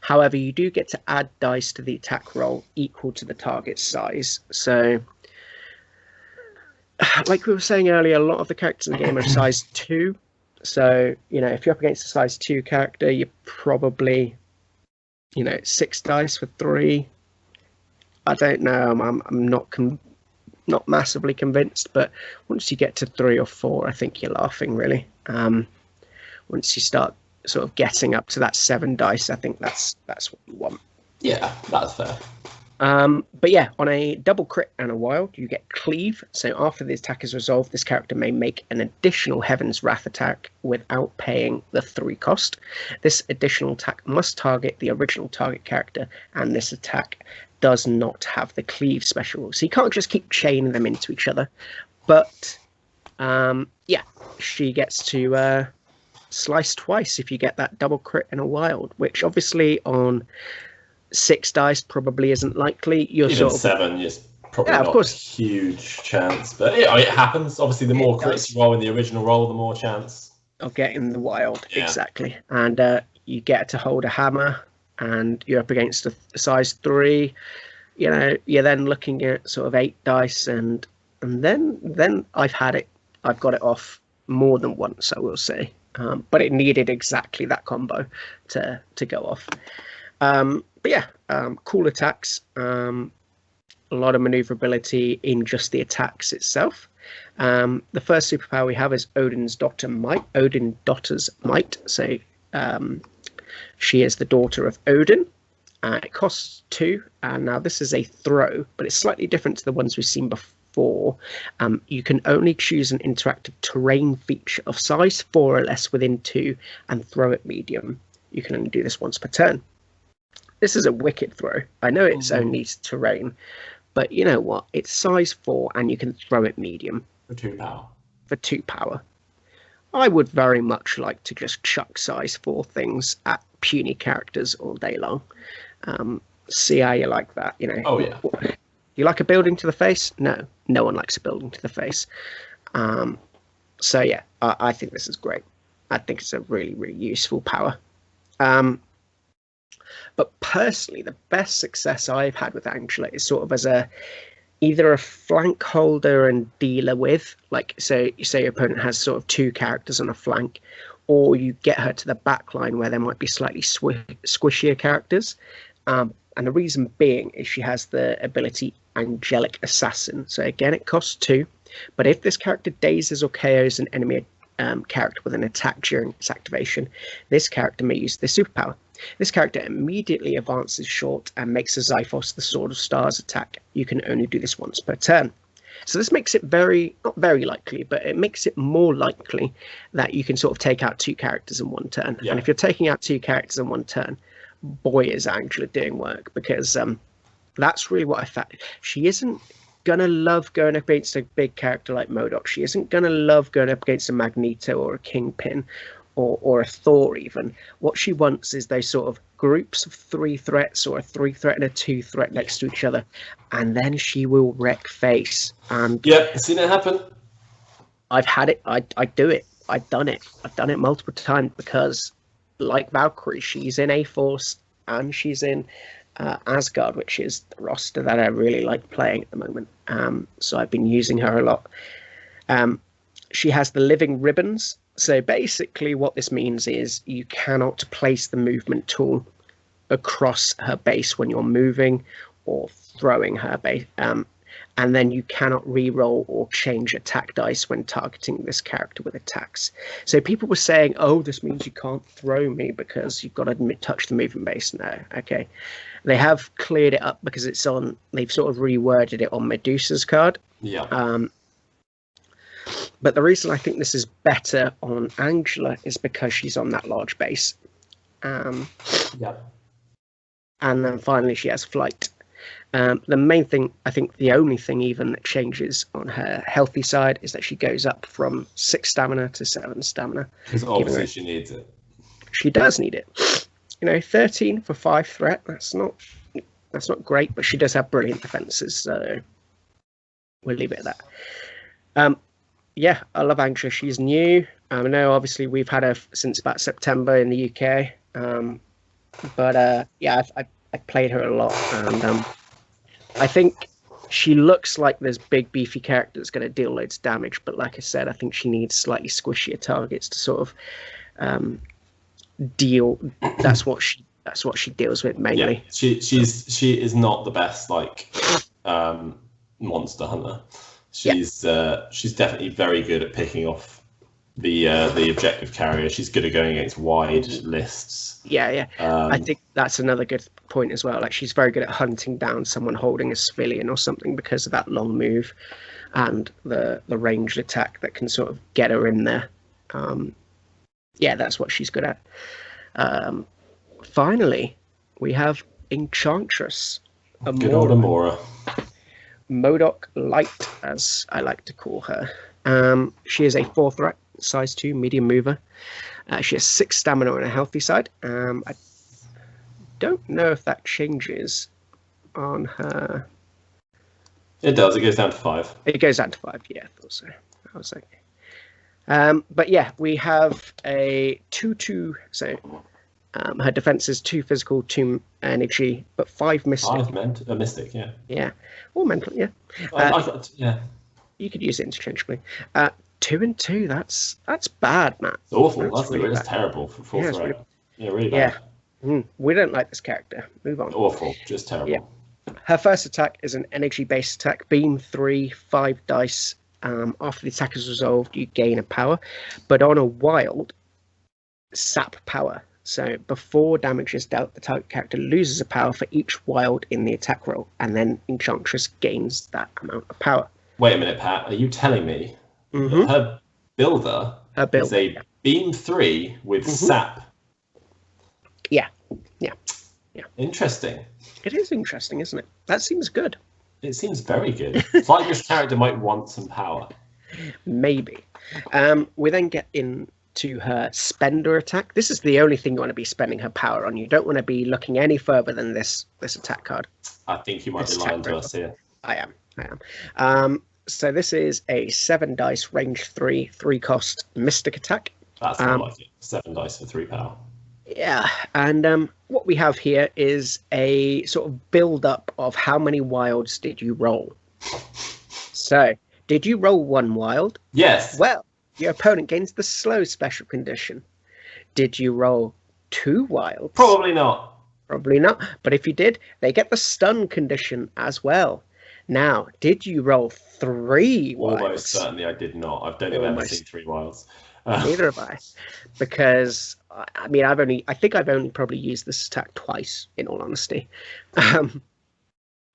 However, you do get to add dice to the attack roll equal to the target size. So like we were saying earlier, a lot of the characters in the game are size 2. So, you know, if you're up against a size 2 character, you're probably, you know, 6 dice for 3. I don't know. I'm not massively convinced, but once you get to 3 or 4, I think you're laughing, really. Once you start sort of getting up to that 7 dice, I think that's what you want. Yeah, that's fair. But yeah, on a double crit and a wild, you get Cleave. So after the attack is resolved, this character may make an additional Heaven's Wrath attack without paying the 3 cost. This additional attack must target the original target character, and this attack does not have the Cleave special. So you can't just keep chaining them into each other. But yeah, she gets to slice twice if you get that double crit and a wild, which obviously on 6 dice probably isn't likely. You're even sort of 7 is probably of not course. a huge chance, but yeah, it happens. Obviously, the more crits you roll in the original roll, the more chance of getting the wild. Yeah. Exactly. And you get to hold a hammer, and you're up against a size 3. You know, you're then looking at sort of 8 dice, and then I've got it off more than once, I will say. But it needed exactly that combo to go off. But yeah, cool attacks. a lot of maneuverability in just the attacks itself. The first superpower we have is Odin's daughter's might. So she is the daughter of Odin. It costs 2, and now this is a throw, but it's slightly different to the ones we've seen before. You can only choose an interactive terrain feature of size 4 or less within 2 and throw it medium. You can only do this once per turn. This is a wicked throw. I know it's only terrain, but you know what? It's size 4 and you can throw it medium. For 2 power. For 2 power. I would very much like to just chuck size 4 things at puny characters all day long. See how you like that, you know. Oh, yeah. You like a building to the face? No. No one likes a building to the face. So, yeah, I think this is great. I think it's a really, really useful power. But personally, the best success I've had with Angela is sort of as either a flank holder and dealer with, like, so you say your opponent has sort of 2 characters on a flank, or you get her to the back line where there might be slightly squishier characters. And the reason being is she has the ability Angelic Assassin. So again, it costs 2, but if this character dazes or KOs an enemy character with an attack during its activation, this character may use this superpower. This character immediately advances short and makes a Xiphos the Sword of Stars attack. You can only do this once per turn. So this makes it not very likely, but it makes it more likely that you can sort of take out 2 characters in one turn. Yeah. And if you're taking out 2 characters in one turn, boy, is Angela doing work, because that's really what I found. She isn't going to love going up against a big character like MODOK. She isn't going to love going up against a Magneto or a Kingpin or a Thor even. What she wants is those sort of groups of 3 threats, or a 3 threat and a 2 threat next to each other, and then she will wreck face. And yeah, I've seen it happen. I've had it. I do it. I've done it multiple times, because like Valkyrie, she's in A-Force and she's in Asgard, which is the roster that I really like playing at the moment. So I've been using her a lot. She has the living ribbons. So basically what this means is you cannot place the movement tool across her base when you're moving or throwing her base. And then you cannot re-roll or change attack dice when targeting this character with attacks. So people were saying, oh, this means you can't throw me because you've got to touch the movement base. No, okay. They have cleared it up because they've sort of reworded it on Medusa's card. Yeah. But the reason I think this is better on Angela is because she's on that large base. Yeah. And then finally she has flight. The main thing, I think the only thing even that changes on her healthy side is that she goes up from 6 stamina to 7 stamina. Because obviously she needs it. She does need it. 13 for 5 threat, that's not great, but she does have brilliant defenses, so we'll leave it at that. Yeah, I love Angela. She's new. I know obviously we've had her since about September in the UK. But yeah, I played her a lot, and I think she looks like this big beefy character that's going to deal loads of damage, but like I said, I think she needs slightly squishier targets to sort of deal. That's what she deals with mainly. Yeah, she is not the best monster hunter. She's definitely very good at picking off the objective carrier. She's good at going against wide lists. Yeah. I think that's another good point as well. Like, she's very good at hunting down someone holding a civilian or something because of that long move and the ranged attack that can sort of get her in there. Yeah, that's what she's good at. Finally, we have Enchantress. Good old Amora. MODOK Light, as I like to call her. She is a 4 threat, size 2, medium mover. She has 6 stamina on a healthy side. I don't know if that changes on her. It does. It goes down to 5. It goes down to 5. Yeah, I thought so. I was like, but yeah, we have a 2/2. So her defense is 2 physical, 2 energy, but 5 mystic. 5 mystic. Yeah. Yeah, or mental. Yeah. Yeah. You could use it interchangeably. 2 and 2. That's bad, Matt. It's awful. That's really bad. Terrible for 4 threat. Really bad. Yeah. We don't like this character. Move on. Awful. Just terrible. Yeah. Her first attack is an energy-based attack. Beam 3, 5 dice. After the attack is resolved, you gain a power. But on a wild, sap power. So before damage is dealt, the target character loses a power for each wild in the attack roll, and then Enchantress gains that amount of power. Wait a minute, Pat. Are you telling me that her builder is a Beam 3 with sap? Yeah. Interesting. It is interesting, isn't it? That seems good. It seems very good. It's like this character might want some power. Maybe. We then get into her spender attack. This is the only thing you want to be spending her power on. You don't want to be looking any further than this attack card. I think you might be lying to us here. I am. So this is a 7 dice, range 3, 3 cost mystic attack. That's not like it. 7 dice for 3 power. Yeah, and what we have here is a sort of build-up of how many wilds did you roll. So, did you roll 1 wild? Yes. Well, your opponent gains the slow special condition. Did you roll 2 wilds? Probably not. Probably not. But if you did, they get the stun condition as well. Now, did you roll 3 wilds? Almost certainly I did not. I don't think I've ever seen 3 wilds. Neither have I, because I mean I think I've only probably used this attack twice, in all honesty.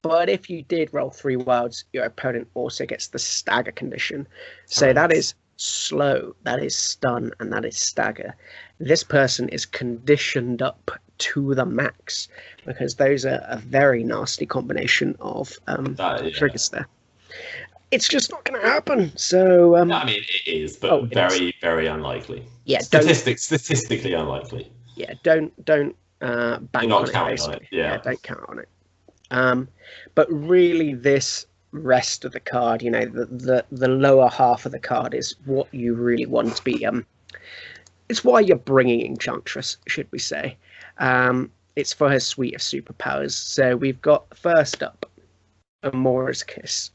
But if you did roll 3 wilds, your opponent also gets the stagger condition. So that is slow, that is stun, and that is stagger. This person is conditioned up to the max, because those are a very nasty combination of triggers there. It's just not going to happen. So I mean, it is, but very, very unlikely. Yeah, statistically unlikely. Yeah, don't bank on it. On it. Yeah, don't count on it. But really, this rest of the card, the lower half of the card is what you really want to be. It's why you're bringing Enchantress, should we say? It's for her suite of superpowers. So we've got first up, Amora's Kiss.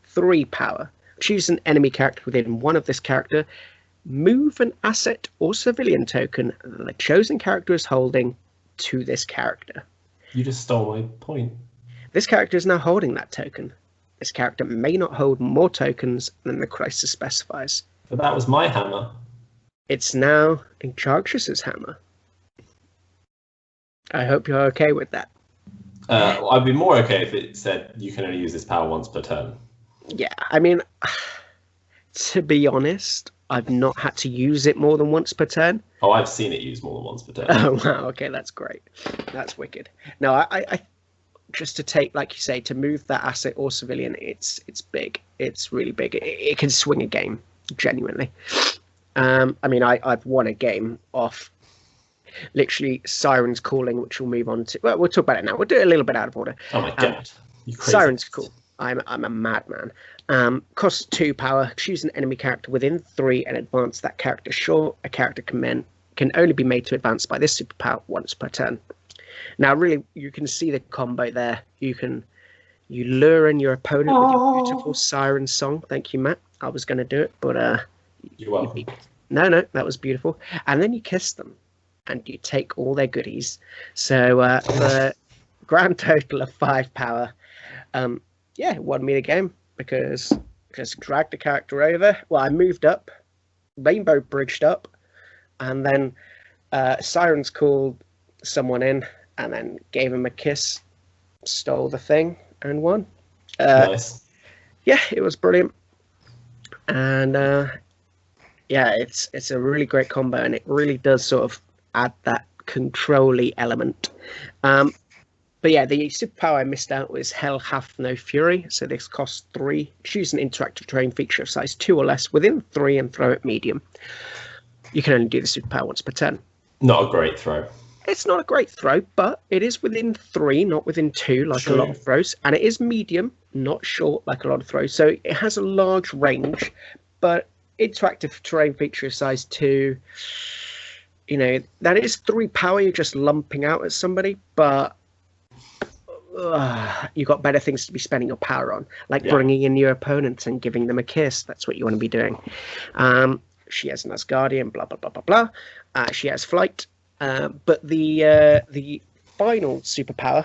3 power. Choose an enemy character within one of this character. Move an asset or civilian token that the chosen character is holding to this character. You just stole my point. This character is now holding that token. This character may not hold more tokens than the crisis specifies. But that was my hammer. It's now Enchantress's hammer. I hope you're okay with that. I'd be more okay if it said you can only use this power once per turn. Yeah, I mean, to be honest, I've not had to use it more than once per turn. Oh, I've seen it used more than once per turn. Oh, wow, okay, that's great. That's wicked. No, I just to take, like you say, to move that asset or civilian, it's big. It's really big. It can swing a game, genuinely. I mean, I've won a game off literally Siren's Calling, which we'll move on to. Well, we'll talk about it now. We'll do it a little bit out of order. Oh my god. You crazy. Siren's cool. I'm a madman. Costs 2 power. Choose an enemy character within 3 and advance that character short. A character can only be made to advance by this superpower once per turn. Now, really, you can see the combo there. You lure in your opponent with your beautiful Siren song. Thank you, Matt. I was going to do it, but you're welcome. No, that was beautiful. And then you kiss them, and you take all their goodies. So the grand total of 5 power. It won me the game because just dragged the character over. Well, I moved up, Rainbow bridged up, and then Sirens called someone in and then gave him a kiss, stole the thing, and won. Nice. Yeah, it was brilliant. And it's a really great combo, and it really does sort of add that control-y element. But yeah, the superpower I missed out was Hell Hath No Fury. So this costs 3. Choose an interactive terrain feature of size 2 or less within 3 and throw it medium. You can only do the superpower once per turn. Not a great throw. It's not a great throw, but it is within 3, not within 2, like a lot of throws. And it is medium, not short, like a lot of throws. So it has a large range, but interactive terrain feature of size 2, that is 3 power you're just lumping out at somebody, but you've got better things to be spending your power on, like bringing in your opponents and giving them a kiss. That's what you want to be doing. She has an Asgardian, blah, blah, blah, blah, blah. She has flight. But the final superpower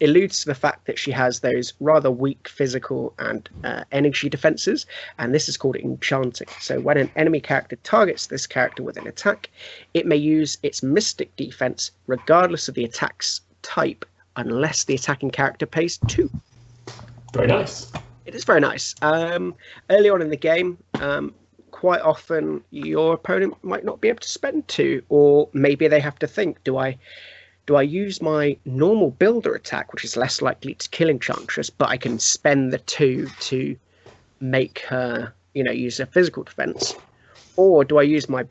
alludes to the fact that she has those rather weak physical and energy defenses, and this is called enchanting. So when an enemy character targets this character with an attack, it may use its mystic defense regardless of the attack's type, unless the attacking character pays 2. Very nice. It is very nice. Early on in the game, quite often your opponent might not be able to spend 2, or maybe they have to think, do I use my normal builder attack, which is less likely to kill Enchantress, but I can spend the 2 to make her, use her physical defense? Or do I use my,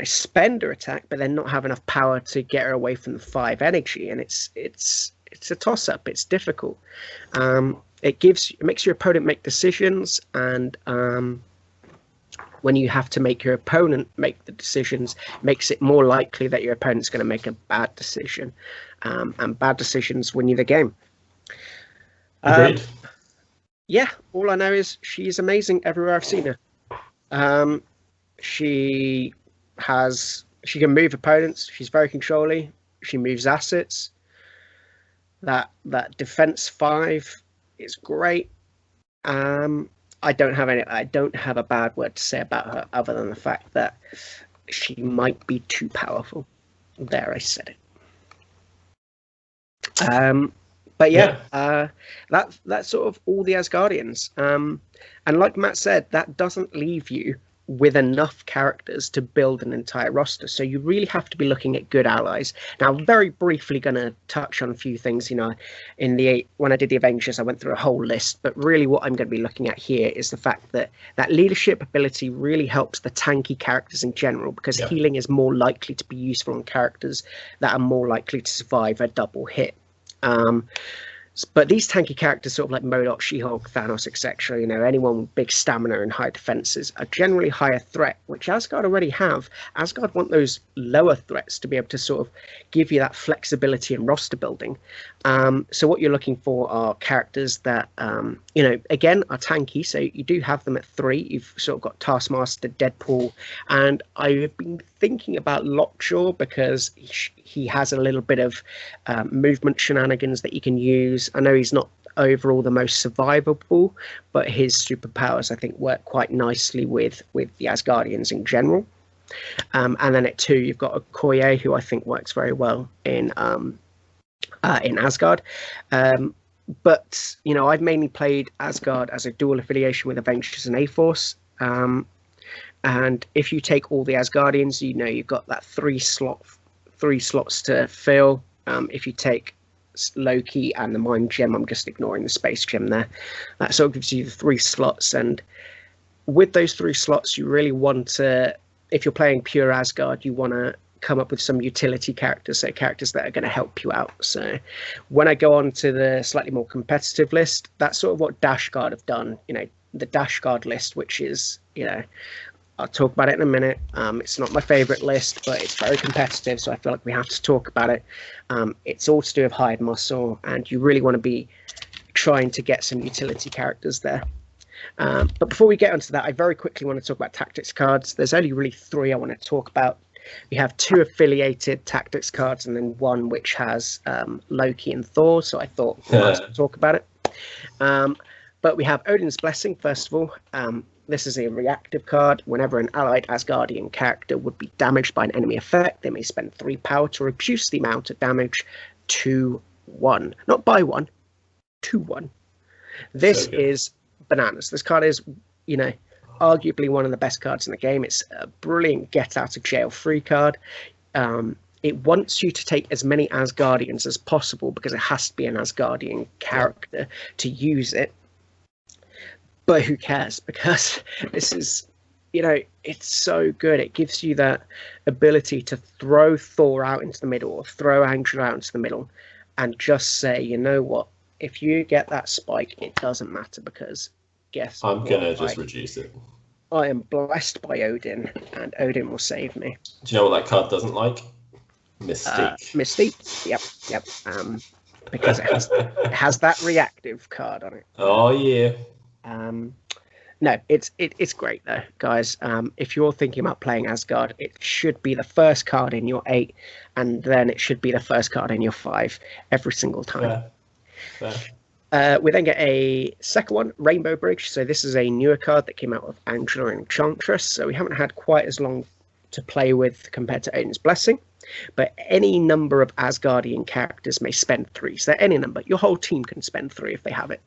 spender attack, but then not have enough power to get her away from the 5 energy? And it's a toss-up. It's difficult. It makes your opponent make decisions, and when you have to make your opponent make the decisions, makes it more likely that your opponent's going to make a bad decision, and bad decisions win you the game. Agreed. Yeah, all I know is she's amazing everywhere I've seen her. She can move opponents. She's very controlling. She moves assets. That defense 5 is great. I don't have a bad word to say about her other than the fact that she might be too powerful. There, I said it. But that's sort of all the Asgardians. And like Matt said, that doesn't leave you with enough characters to build an entire roster. So you really have to be looking at good allies. Now, I'm very briefly going to touch on a few things. When I did the Avengers, I went through a whole list, but really what I'm going to be looking at here is the fact that leadership ability really helps the tanky characters in general, because healing is more likely to be useful on characters that are more likely to survive a double hit. But these tanky characters, sort of like MODOK, She-Hulk, Thanos, etc., anyone with big stamina and high defenses, are generally higher threat, which Asgard already have. Asgard want those lower threats to be able to sort of give you that flexibility in roster building. So what you're looking for are characters that, again, are tanky. So you do have them at 3. You've sort of got Taskmaster, Deadpool, and I've been thinking about Lockjaw because he has a little bit of movement shenanigans that you can use. I know he's not overall the most survivable, but his superpowers, I think, work quite nicely with the Asgardians in general. And then at 2, you've got Okoye, who I think works very well in Asgard. But I've mainly played Asgard as a dual affiliation with Avengers and A-Force. And if you take all the Asgardians, you've got that 3 slots to fill. If you take Loki and the Mind Gem, I'm just ignoring the Space Gem there, that sort of gives you the 3 slots. And with those 3 slots, you really want to, if you're playing pure Asgard, you want to come up with some utility characters, so characters that are going to help you out. So when I go on to the slightly more competitive list, that's sort of what Dashguard have done. The Dashguard list, which is, I'll talk about it in a minute. It's not my favorite list, but it's very competitive, so I feel like we have to talk about it. It's all to do with hide muscle, and you really want to be trying to get some utility characters there. But before we get onto that, I very quickly want to talk about tactics cards. There's only really 3 I want to talk about. We have 2 affiliated tactics cards, and then 1 which has Loki and Thor, so I thought we might as well talk about it. But we have Odin's Blessing, first of all. This is a reactive card. Whenever an allied Asgardian character would be damaged by an enemy effect, they may spend 3 power to reduce the amount of damage to 1. Not by 1, to 1. This is bananas. This card is, arguably one of the best cards in the game. It's a brilliant get out of jail free card. It wants you to take as many Asgardians as possible because it has to be an Asgardian character to use it. But who cares? Because this is, it's so good. It gives you that ability to throw Thor out into the middle or throw Angela out into the middle and just say, you know what? If you get that spike, it doesn't matter because guess I'm going to just reduce it. I am blessed by Odin, and Odin will save me. Do you know what that card doesn't like? Mystique. Mystique. Yep. Because it has that reactive card on it. Oh yeah. No, it's great though, guys. If you're thinking about playing Asgard, it should be the first card in your 8, and then it should be the first card in your 5 every single time. Fair. We then get a second one, Rainbow Bridge. So this is a newer card that came out with Angela and Enchantress. So we haven't had quite as long to play with compared to Odin's Blessing. But any number of Asgardian characters may spend 3. So any number. Your whole team can spend 3 if they have it.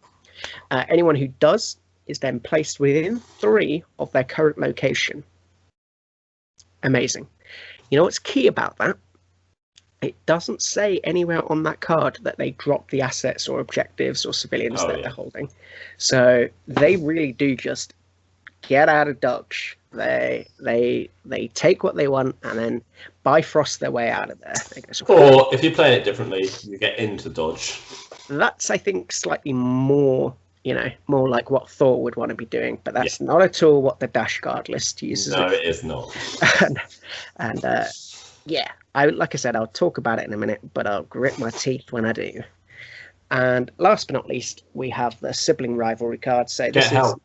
Anyone who does is then placed within 3 of their current location. Amazing. You know what's key about that? It doesn't say anywhere on that card that they drop the assets or objectives or civilians they're holding. So they really do just get out of Dodge. They take what they want and then bifrost their way out of there. Or if you play it differently, you get into Dodge. That's, I think, slightly more, more like what Thor would want to be doing, but that's not at all what the Dash Guard list uses. No, it is not. and like I said, I'll talk about it in a minute, but I'll grit my teeth when I do. And last but not least, we have the sibling rivalry card. So this Help.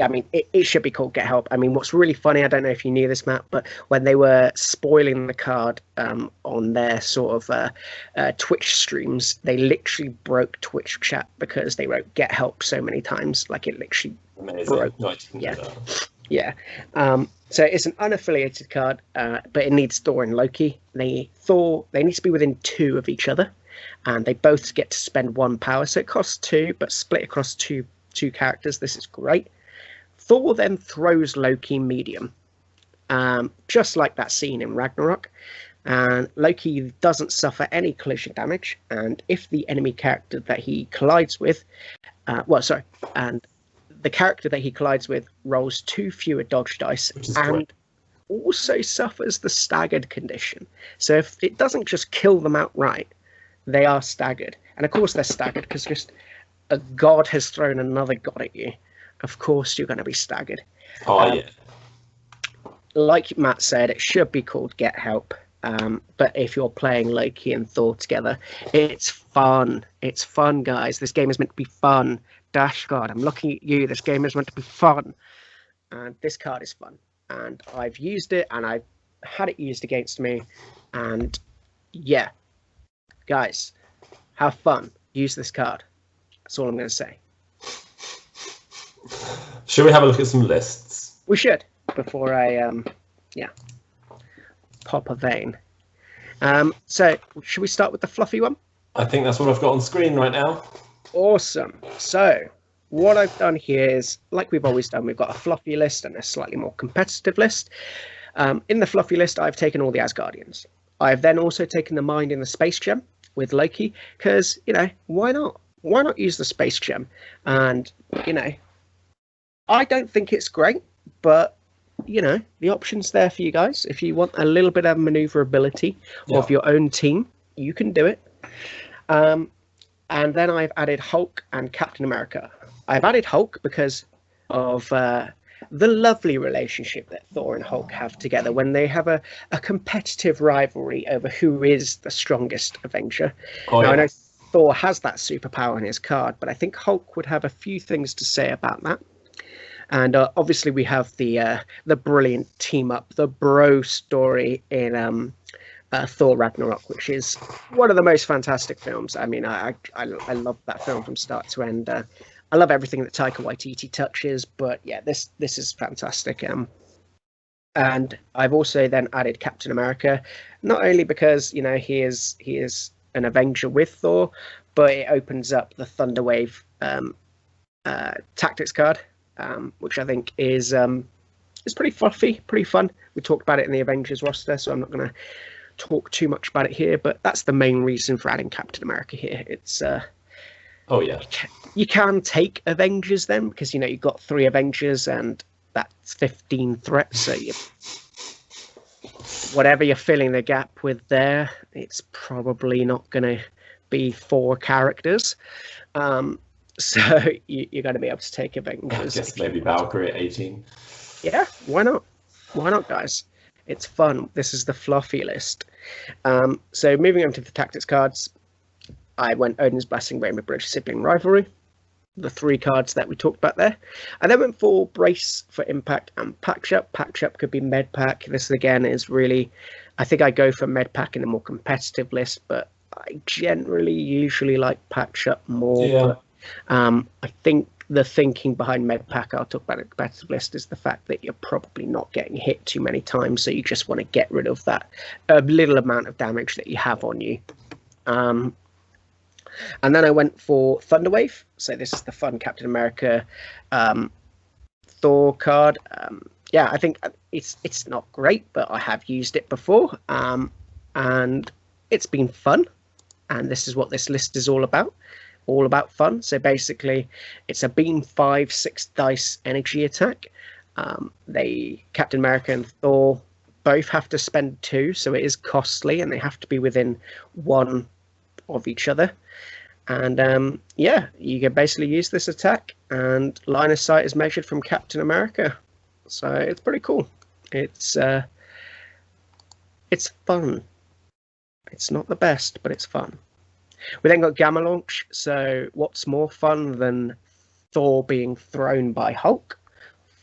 I mean, it should be called Get Help. I mean, what's really funny, I don't know if you knew this, Matt, but when they were spoiling the card on their sort of Twitch streams, they literally broke Twitch chat because they wrote Get Help so many times. Like, it literally broke. Yeah. So it's an unaffiliated card, but it needs Thor and Loki. They need to be within 2 of each other, and they both get to spend 1 power. So it costs 2, but split across two characters. This is great. Thor then throws Loki medium, just like that scene in Ragnarok. And Loki doesn't suffer any collision damage. And if the enemy character that he collides with, and the character that he collides with rolls 2 fewer dodge dice and also suffers the staggered condition. So if it doesn't just kill them outright, they are staggered. And of course they're staggered because just a god has thrown another god at you. Of course you're going to be staggered. Like Matt said, it should be called Get Help. But if you're playing Loki and Thor together, it's fun. It's fun, guys. This game is meant to be fun. Dash Guard, I'm looking at you. This game is meant to be fun. And this card is fun. And I've used it, and I've had it used against me. And yeah, guys, have fun. Use this card. That's all I'm going to say. Should we have a look at some lists? We should, before I pop a vein. So should we start with the fluffy one? I think that's what I've got on screen right now. Awesome. So what I've done here is, like we've always done, we've got a fluffy list and a slightly more competitive list. In the fluffy list, I've taken all the Asgardians. I've then also taken the Mind in the Space Gem with Loki, because, why not? Why not use the Space Gem? And, I don't think it's great, but, the option's there for you guys. If you want a little bit of maneuverability of your own team, you can do it. And then I've added Hulk and Captain America. I've added Hulk because of the lovely relationship that Thor and Hulk have together when they have a competitive rivalry over who is the strongest Avenger. Now, I know Thor has that superpower on his card, but I think Hulk would have a few things to say about that. And obviously we have the brilliant team up, the bro story in Thor Ragnarok, which is one of the most fantastic films. I mean, I love that film from start to end. I love everything that Taika Waititi touches, but yeah, this is fantastic. And I've also then added Captain America, not only because he is an Avenger with Thor, but it opens up the Thunderwave tactics card, which I think is pretty fluffy, pretty fun. We talked about it in the Avengers roster, so I'm not going to talk too much about it here, but that's the main reason for adding Captain America here. It's you can take Avengers then, because you've got 3 Avengers and that's 15 threats, so whatever you're filling the gap with there, it's probably not going to be 4 characters. So you're going to be able to take Avengers. I guess maybe Valkyrie at 18. Yeah, why not? Why not, guys? It's fun. This is the fluffy list. So moving on to the tactics cards, I went Odin's Blessing, Rainbow Bridge, Sibling Rivalry. the 3 cards that we talked about there. I then went for Brace for Impact and Pack Shop. Pack Shop could be Med Pack. This again is really, I think I go for Med Pack in a more competitive list, but I generally usually like Pack Shop more. Yeah. But I think the thinking behind Med Pack, I'll talk about a competitive list, is the fact that you're probably not getting hit too many times, so you just want to get rid of that little amount of damage that you have on you. And then I went for Thunderwave. So this is the fun Captain America Thor card. Yeah, I think it's not great, but I have used it before. And it's been fun. And this is what this list is all about. All about fun. So basically, it's a beam 5, 6 dice energy attack. Captain America and Thor both have to spend 2, so it is costly, and they have to be within 1 of each other. And yeah, you can basically use this attack, and line of sight is measured from Captain America. So it's pretty cool. It's fun. It's not the best, but it's fun. We then got Gamma Launch. So what's more fun than Thor being thrown by Hulk?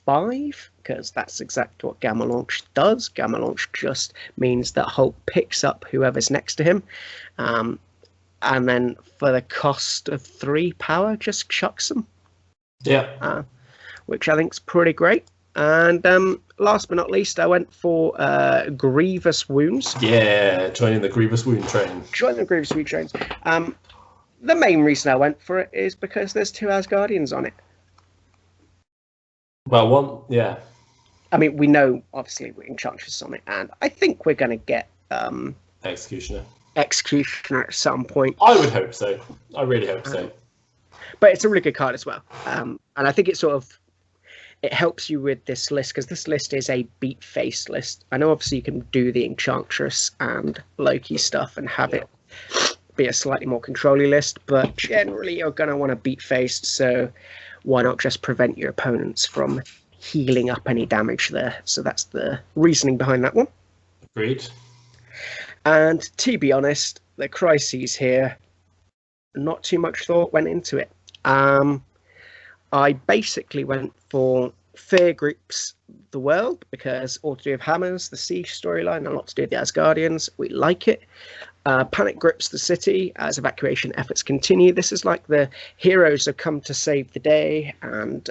5, because that's exactly what Gamma Launch does. Gamma Launch just means that Hulk picks up whoever's next to him. And then for the cost of 3 power, just chucks them. Yeah. Which I think is pretty great. And last but not least, I went for Grievous Wounds. Yeah, joining the Grievous Wound train. Join the Grievous Wound trains. The main reason I went for it is because there's 2 Asgardians on it. Well, yeah. I mean, we know, obviously, we're Enchantress on it, and I think we're going to get... Executioner at some point. I would hope so. I really hope so. But it's a really good card as well. And I think it helps you with this list, because this list is a beat face list. I know obviously you can do the Enchantress and Loki stuff and have it be a slightly more controlly list, but generally you're going to want to beat faced, so why not just prevent your opponents from healing up any damage there? So that's the reasoning behind that one. Agreed. And to be honest, the crises here, not too much thought went into it. I basically went for Fear Groups the World, because all to do with Hammers, the Siege storyline, a lot to do with the Asgardians. We like it. Panic Grips the City as evacuation efforts continue. This is like the heroes have come to save the day, and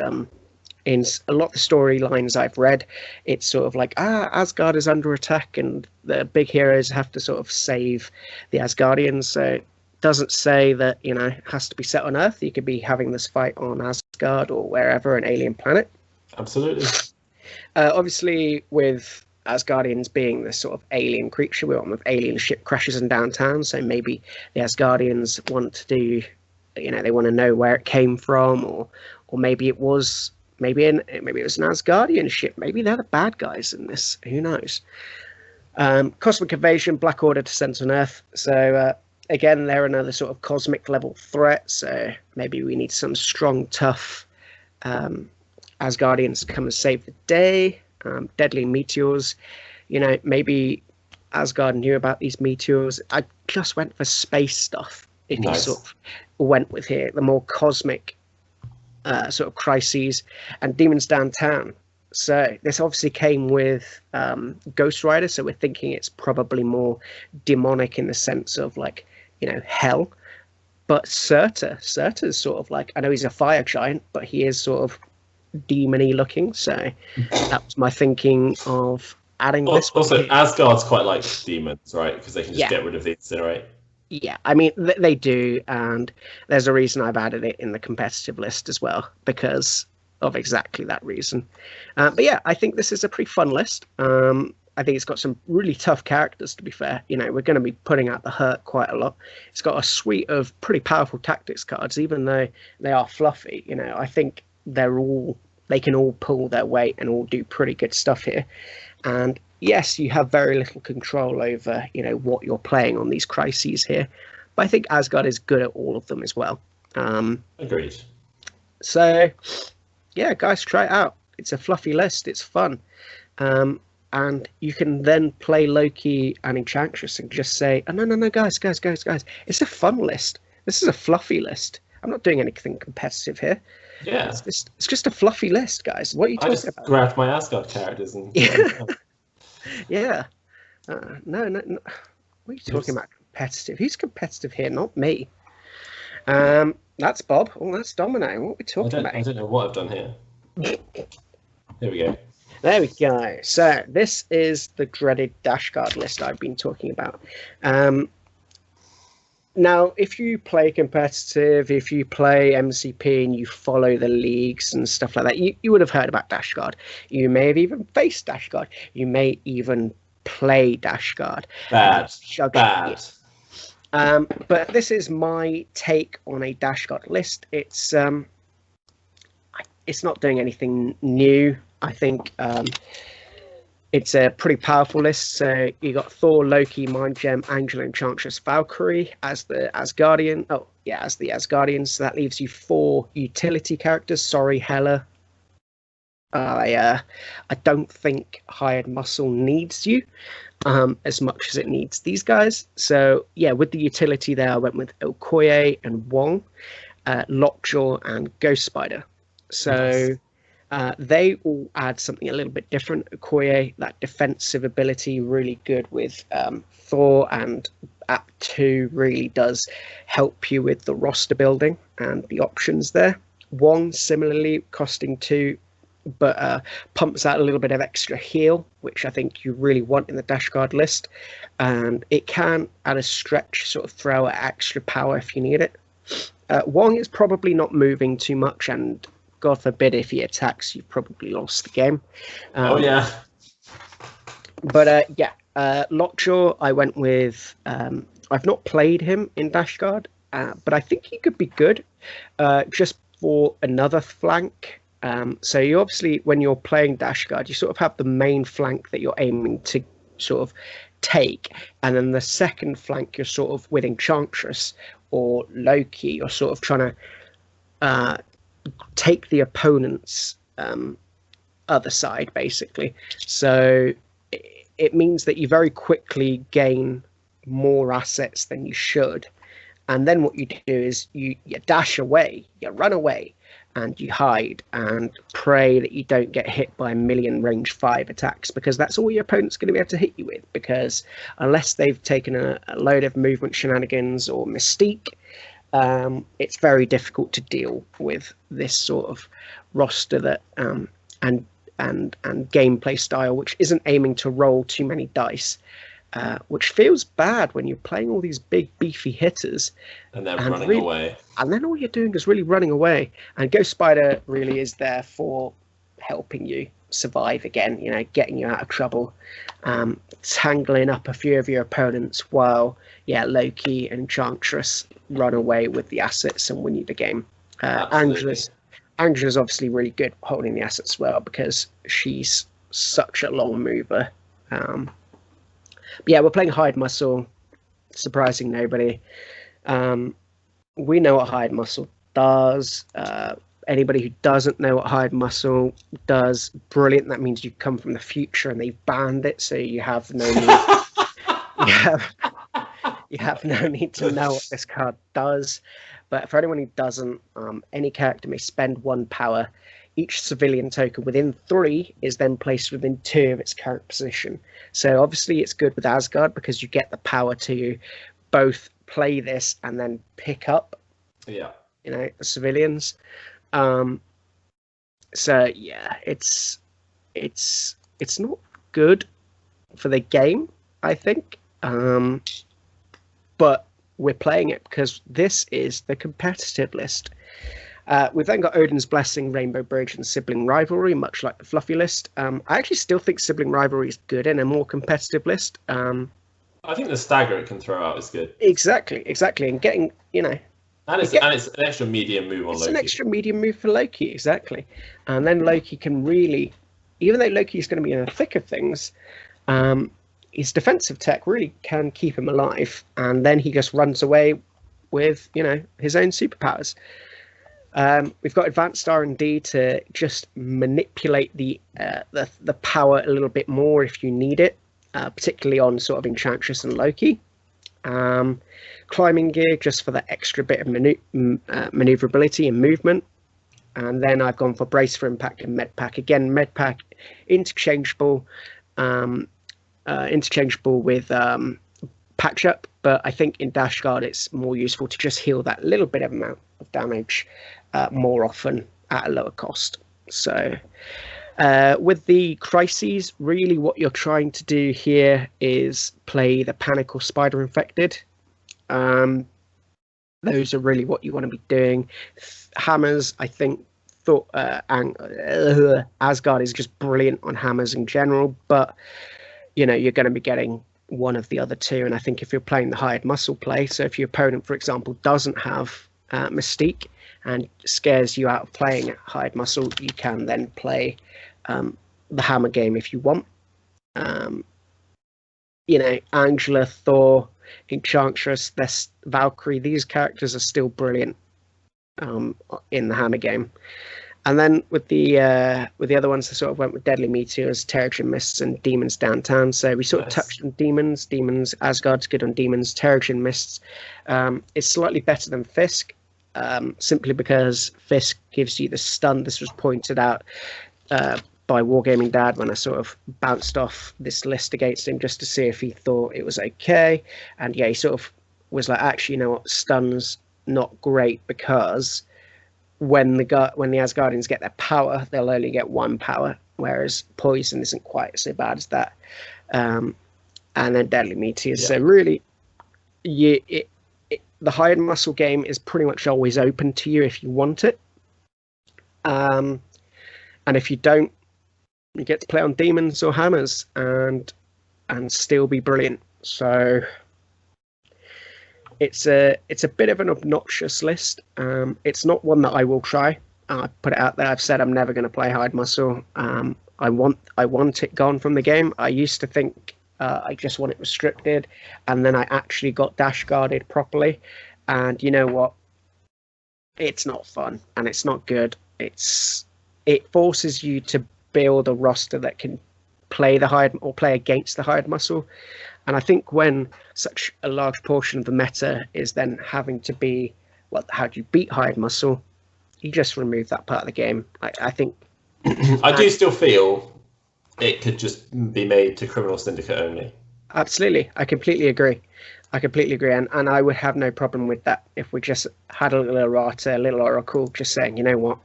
in a lot of the storylines I've read, it's sort of like, Asgard is under attack and the big heroes have to sort of save the Asgardians. So it doesn't say that, it has to be set on Earth. You could be having this fight on Asgard or wherever, an alien planet. Absolutely. Obviously, with Asgardians being this sort of alien creature, we're on with alien ship crashes in downtown. So maybe the Asgardians want to do, they want to know where it came from, or maybe it was... Maybe it was an Asgardian ship. Maybe they're the bad guys in this. Who knows? Cosmic Invasion, Black Order descends on Earth. So, again, they're another sort of cosmic level threat. So maybe we need some strong, tough Asgardians to come and save the day. Deadly meteors. Maybe Asgard knew about these meteors. I just went for space stuff. If you sort of went with here, the more cosmic sort of crises, and Demons Downtown. So this obviously came with Ghost Rider, so we're thinking it's probably more demonic in the sense of like, hell. But Surtur's sort of like, I know he's a fire giant, but he is sort of demon-y looking. So that was my thinking of adding this. Also, Asgard's quite like demons, right? Because they can just get rid of the incinerate. Yeah, I mean, they do, and there's a reason I've added it in the competitive list as well, because of exactly that reason. But yeah, I think this is a pretty fun list. I think it's got some really tough characters, to be fair. We're going to be putting out the hurt quite a lot. It's got a suite of pretty powerful tactics cards, even though they are fluffy. I think they can all pull their weight and all do pretty good stuff here. And yes, you have very little control over, what you're playing on these crises here. But I think Asgard is good at all of them as well. Agreed. So, yeah, guys, try it out. It's a fluffy list. It's fun. And you can then play Loki and Enchantress and just say, oh, no, guys. It's a fun list. This is a fluffy list. I'm not doing anything competitive here. Yeah. It's just a fluffy list, guys. What are you talking about? I just grabbed my Asgard characters and. Yeah. No. What are you talking about? Competitive? Who's competitive here? Not me. That's Bob. Oh, that's Domino. What are we talking about? I don't know what I've done here. Here we go. There we go. So this is the dreaded Dashguard list I've been talking about. Now, if you play competitive, if you play MCP and you follow the leagues and stuff like that, you would have heard about Dashguard. You may have even faced Dashguard. You may even play Dashguard. Bad. But this is my take on a Dashguard list. It's not doing anything new. I think it's a pretty powerful list. So you got Thor, Loki, Mind Gem, Angela, Enchantress, Valkyrie as the Asgardian. Oh yeah, as the Asgardians. So that leaves you 4 utility characters. Sorry, Hela. I don't think Hired Muscle needs you as much as it needs these guys. So yeah, with the utility there, I went with Okoye and Wong, Lockjaw and Ghost Spider. So they all add something a little bit different. Okoye, that defensive ability, really good with Thor, and Act 2 really does help you with the roster building and the options there. Wong, similarly, costing 2, but pumps out a little bit of extra heal, which I think you really want in the Dashguard list. And it can, at a stretch, sort of throw extra power if you need it. Wong is probably not moving too much, and God forbid if he attacks, you've probably lost the game. But Lockjaw, I went with. I've not played him in Dashguard, but I think he could be good just for another flank. So you obviously, when you're playing Dashguard, you sort of have the main flank that you're aiming to sort of take, and then the second flank you're sort of with Enchantress or Loki, you're sort of trying to take the opponent's other side, basically. So it means that you very quickly gain more assets than you should, and then what you do is you dash away, you run away, and you hide and pray that you don't get hit by a million range 5 attacks, because that's all your opponent's going to be able to hit you with, because unless they've taken a load of movement shenanigans or mystique, it's very difficult to deal with this sort of roster that and gameplay style, which isn't aiming to roll too many dice, which feels bad when you're playing all these big beefy hitters and they're running away, and then all you're doing is really running away. And Ghost Spider really is there for helping you survive again, getting you out of trouble, tangling up a few of your opponents, while Loki and Enchantress run away with the assets and win you the game. Angela's obviously really good holding the assets as well, because she's such a long mover. We're playing Hired Muscle, surprising nobody. We know what Hired Muscle does. Anybody who doesn't know what Hired Muscle does, brilliant. That means you come from the future and they've banned it, so you have no need. You have no need to know what this card does. But for anyone who doesn't, any character may spend 1 power. Each civilian token within 3 is then placed within 2 of its current position. So obviously it's good with Asgard, because you get the power to both play this and then pick up the civilians. It's not good for the game, I think. But we're playing it because this is the competitive list. We've then got Odin's Blessing, Rainbow Bridge, and Sibling Rivalry, much like the fluffy list. I actually still think Sibling Rivalry is good in a more competitive list. I think the stagger it can throw out is good. Exactly. And getting, And it's an extra medium move on Loki. It's an extra medium move for Loki, exactly. And then Loki can really, even though Loki is going to be in the thick of things, his defensive tech really can keep him alive. And then he just runs away with, his own superpowers. We've got Advanced R&D to just manipulate the power a little bit more if you need it, particularly on sort of Enchantress and Loki. Climbing gear just for the extra bit of maneuverability and movement. And then I've gone for brace for impact and med pack. Again, med pack interchangeable with patch up, but I think in Dash Guard it's more useful to just heal that little bit of amount of damage more often at a lower cost. So with the crises, really what you're trying to do here is play the panic or spider infected. Those are really what you want to be doing. Hammers, I think, Asgard is just brilliant on hammers in general, but you know, you're going to be getting one of the other two. And I think if you're playing the hired muscle play, so if your opponent, for example, doesn't have Mystique and scares you out of playing at hired muscle, you can then play the hammer game if you want. You know, Angela, Thor, Enchantress, Valkyrie, these characters are still brilliant in the hammer game. And then with the other ones, I sort of went with Deadly Meteors, Terrigen Mists, and Demons Downtown. So we sort of touched on Demons. Asgard's good on Demons. Terrigen Mists is slightly better than Fisk, simply because Fisk gives you the stun. This was pointed out by Wargaming Dad when I sort of bounced off this list against him just to see if he thought it was okay. And yeah, he sort of was like, actually, you know what, stun's not great because when the Asgardians get their power, they'll only get one power, whereas poison isn't quite so bad as that. And then Deadly Meteors. Yeah. So really, the hired muscle game is pretty much always open to you if you want it. And if you don't, you get to play on demons or hammers and still be brilliant. So it's a bit of an obnoxious list. It's not one that I will try. I put it out there. I've said I'm never going to play hired muscle. I want it gone from the game. I used to think I just want it restricted, and then I actually got dash guarded properly. And you know what? It's not fun and it's not good. It forces you to build a roster that can play the hired or play against the hired muscle. And I think when such a large portion of the meta is then having to be, well, how do you beat hired muscle? You just remove that part of the game. I think. I do still feel it could just be made to Criminal Syndicate only. Absolutely. I completely agree. And I would have no problem with that if we just had a little errata, a little oracle, just saying, you know what,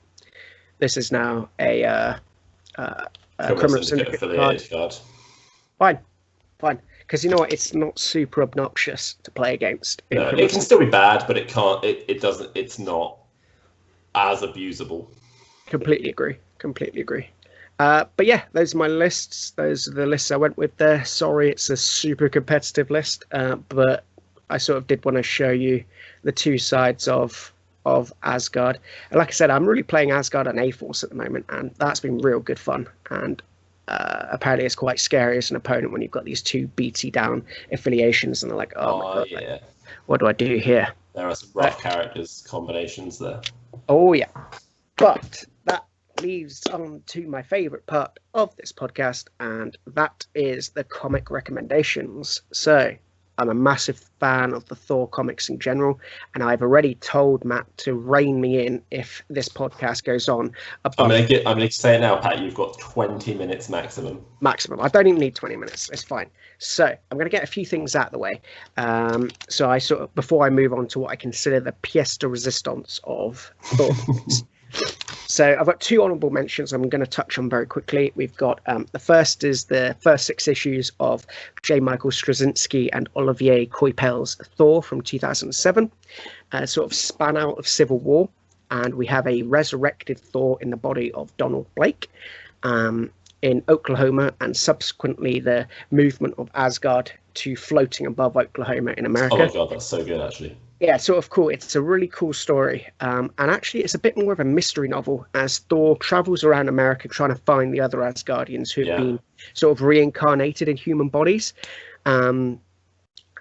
this is now a Criminal Syndicate card. Fine. Because you know what, it's not super obnoxious to play against. No, it can still be bad, but it can't. It doesn't. It's not as abusable. Completely agree. But yeah, those are my lists. Those are the lists I went with there. Sorry, it's a super competitive list, but I sort of did want to show you the two sides of Asgard. And like I said, I'm really playing Asgard on A-Force at the moment, and that's been real good fun. And apparently it's quite scary as an opponent when you've got these two BT down affiliations, and they're like, oh my god, yeah. Like, what do I do here? There are some rough characters combinations there. Oh yeah. But that leads on to my favorite part of this podcast, and that is the comic recommendations. So I'm a massive fan of the Thor comics in general, and I've already told Matt to rein me in if this podcast goes on. I'm going to say it now, Pat. You've got 20 minutes maximum. I don't even need 20 minutes. It's fine. So I'm going to get a few things out of the way. So I sort of, before I move on to what I consider the pièce de résistance of Thor comics. So I've got two honourable mentions I'm going to touch on very quickly. We've got the first is the first 6 issues of J. Michael Straczynski and Olivier Coipel's Thor from 2007, sort of span out of Civil War. And we have a resurrected Thor in the body of Donald Blake in Oklahoma, and subsequently the movement of Asgard to floating above Oklahoma in America. Oh my god, that's so good, actually. Yeah, sort of cool. It's a really cool story. And actually, it's a bit more of a mystery novel as Thor travels around America trying to find the other Asgardians who've been sort of reincarnated in human bodies. But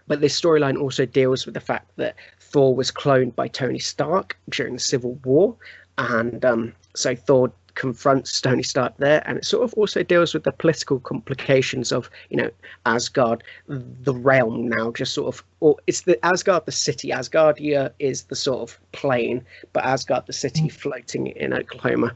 this storyline also deals with the fact that Thor was cloned by Tony Stark during the Civil War. And so Thor confronts Tony Stark there, and it sort of also deals with the political complications of, you know, Asgard, the realm now, just sort of, or it's the Asgard, the city. Asgardia is the sort of plane, but Asgard, the city, floating in Oklahoma.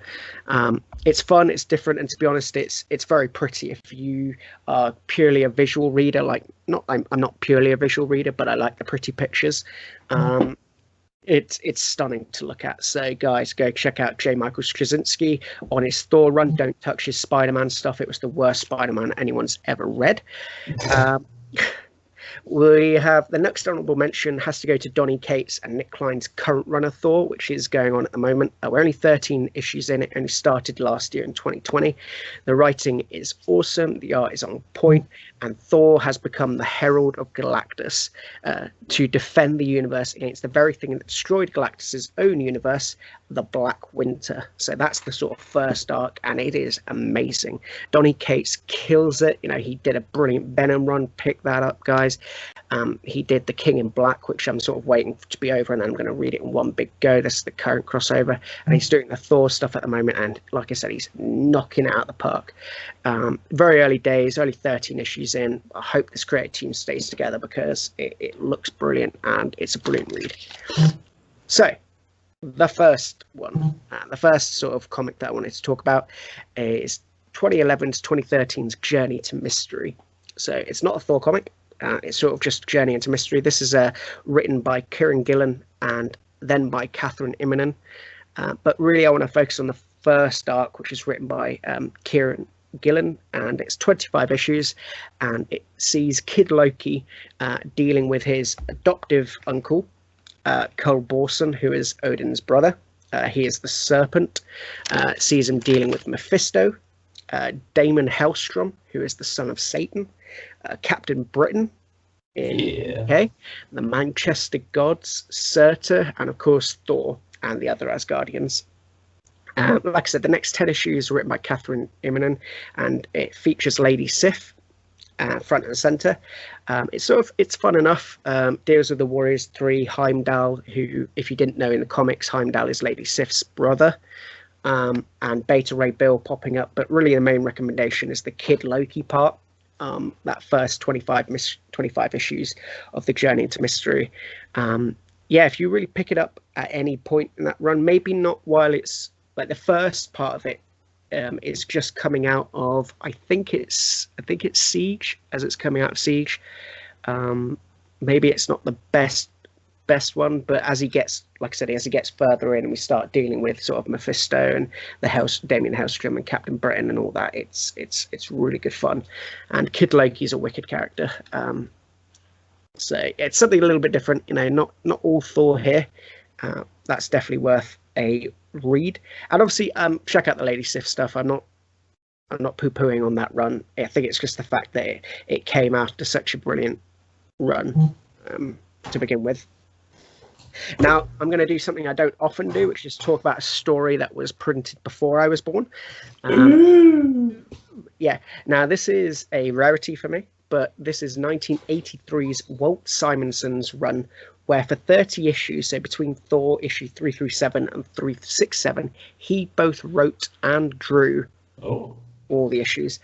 It's fun, it's different, and to be honest, it's very pretty. If you are purely a visual reader, like I'm not purely a visual reader, but I like the pretty pictures. It's stunning to look at. So guys, go check out J. Michael Straczynski on his Thor run. Don't touch his Spider-Man stuff. It was the worst Spider-Man anyone's ever read. We have the next honorable mention has to go to Donny Cates and Nick Klein's current run of Thor, which is going on at the moment. We're only 13 issues in. It only started last year in 2020. The writing is awesome. The art is on point, and Thor has become the herald of Galactus to defend the universe against the very thing that destroyed Galactus's own universe, the Black Winter. So that's the sort of first arc, and it is amazing. Donny Cates kills it. You know, he did a brilliant Venom run. Pick that up, guys. He did the King in Black, which I'm sort of waiting to be over, and then I'm going to read it in one big go. This is the current crossover, and he's doing the Thor stuff at the moment, and like I said, he's knocking it out of the park. Very early days, only 13 issues in. I hope this creative team stays together because it looks brilliant, and it's a brilliant read. So the first one, the first sort of comic that I wanted to talk about is 2011 to 2013's Journey to Mystery. So it's not a Thor comic. It's sort of just Journey into Mystery. This is written by Kieran Gillen and then by Catherine Immonen. But really, I want to focus on the first arc, which is written by Kieran Gillen, and it's 25 issues, and it sees Kid Loki dealing with his adoptive uncle, Cole Borson, who is Odin's brother. He is the Serpent. Sees him dealing with Mephisto, Damon Hellstrom, who is the son of Satan, Captain Britain in UK, the Manchester Gods, Surtur, and of course Thor and the other Asgardians. Like I said, the next 10 issues are written by Catherine Immonen, and it features Lady Sif front and center. It's fun enough. Deals with the Warriors 3, Heimdall, who, if you didn't know in the comics, Heimdall is Lady Sif's brother, and Beta Ray Bill popping up. But really, the main recommendation is the Kid Loki part. That first 25 issues of the Journey into Mystery. If you really pick it up at any point in that run, maybe not while it's like the first part of it is just coming out of, I think it's Siege, as it's coming out of Siege. Maybe it's not the best one, but as he gets, like I said, as he gets further in and we start dealing with sort of Mephisto and Damien Hellstrom and Captain Britain and all that, it's really good fun. And Kid Loki's a wicked character. So it's something a little bit different, you know, not all Thor here. That's definitely worth a read. And obviously check out the Lady Sif stuff. I'm not poo-pooing on that run. I think it's just the fact that it came after such a brilliant run to begin with. Now, I'm going to do something I don't often do, which is talk about a story that was printed before I was born. Now this is a rarity for me, but this is 1983's Walt Simonson's run, where for 30 issues, so between Thor issue 337 and 367, he both wrote and drew all the issues.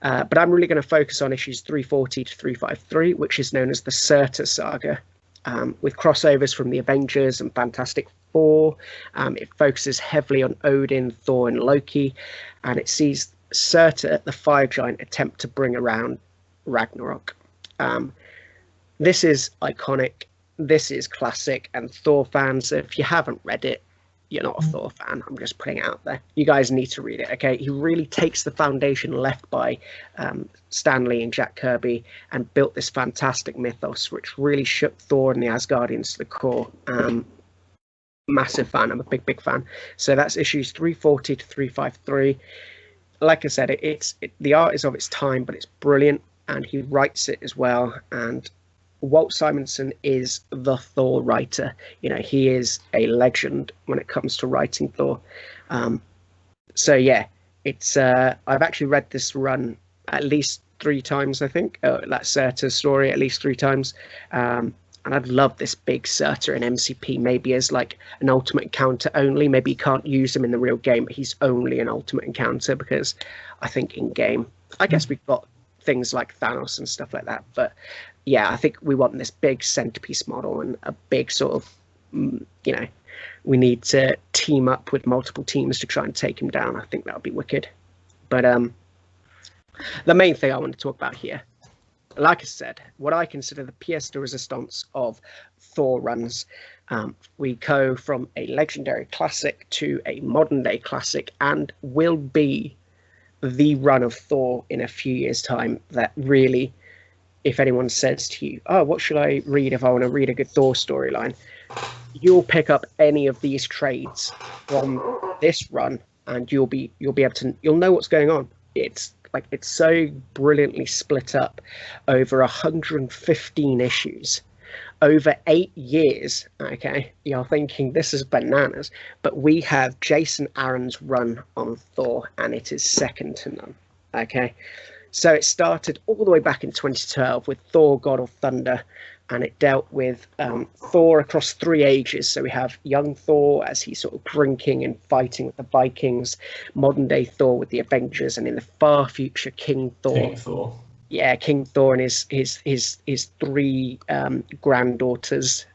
But I'm really going to focus on issues 340 to 353, which is known as the Surtur Saga. With crossovers from the Avengers and Fantastic Four. It focuses heavily on Odin, Thor, and Loki, and it sees Surtur, the fire giant, attempt to bring around Ragnarok. This is iconic, this is classic, and Thor fans, if you haven't read it, you're not a Thor fan. I'm just putting it out there. You guys need to read it, okay? He really takes the foundation left by Stan Lee and Jack Kirby and built this fantastic mythos, which really shook Thor and the Asgardians to the core. Massive fan. I'm a big fan. So that's issues 340 to 353. Like I said, the art is of its time, but it's brilliant, and he writes it as well. And Walt Simonson is the Thor writer. You know, he is a legend when it comes to writing Thor. It's I've actually read this run at least 3 times, I think. That Surtur story at least 3 times. And And I'd love this big Surtur in MCP, maybe as like an ultimate encounter only. Maybe you can't use him in the real game, but he's only an ultimate encounter, because I think in game, I guess we've got things like Thanos and stuff like that. But yeah, I think we want this big centerpiece model and a big sort of, we need to team up with multiple teams to try and take him down. I think that would be wicked. But the main thing I want to talk about here, like I said, what I consider the pièce de résistance of Thor runs. We go from a legendary classic to a modern day classic, and will be the run of Thor in a few years' time that really, if anyone says to you, oh, what should I read if I want to read a good Thor storyline, you'll pick up any of these trades from this run, and you'll be able to, you'll know what's going on. It's so brilliantly split up over 115 issues over 8 years. Okay, you're thinking this is bananas, but we have Jason Aaron's run on Thor, and it is second to none. Okay, so it started all the way back in 2012 with Thor, God of Thunder, and it dealt with Thor across 3 ages. So we have young Thor as he's sort of drinking and fighting with the Vikings, modern day Thor with the Avengers, and in the far future, King Thor. King Thor. Yeah, King Thor and his 3 granddaughters,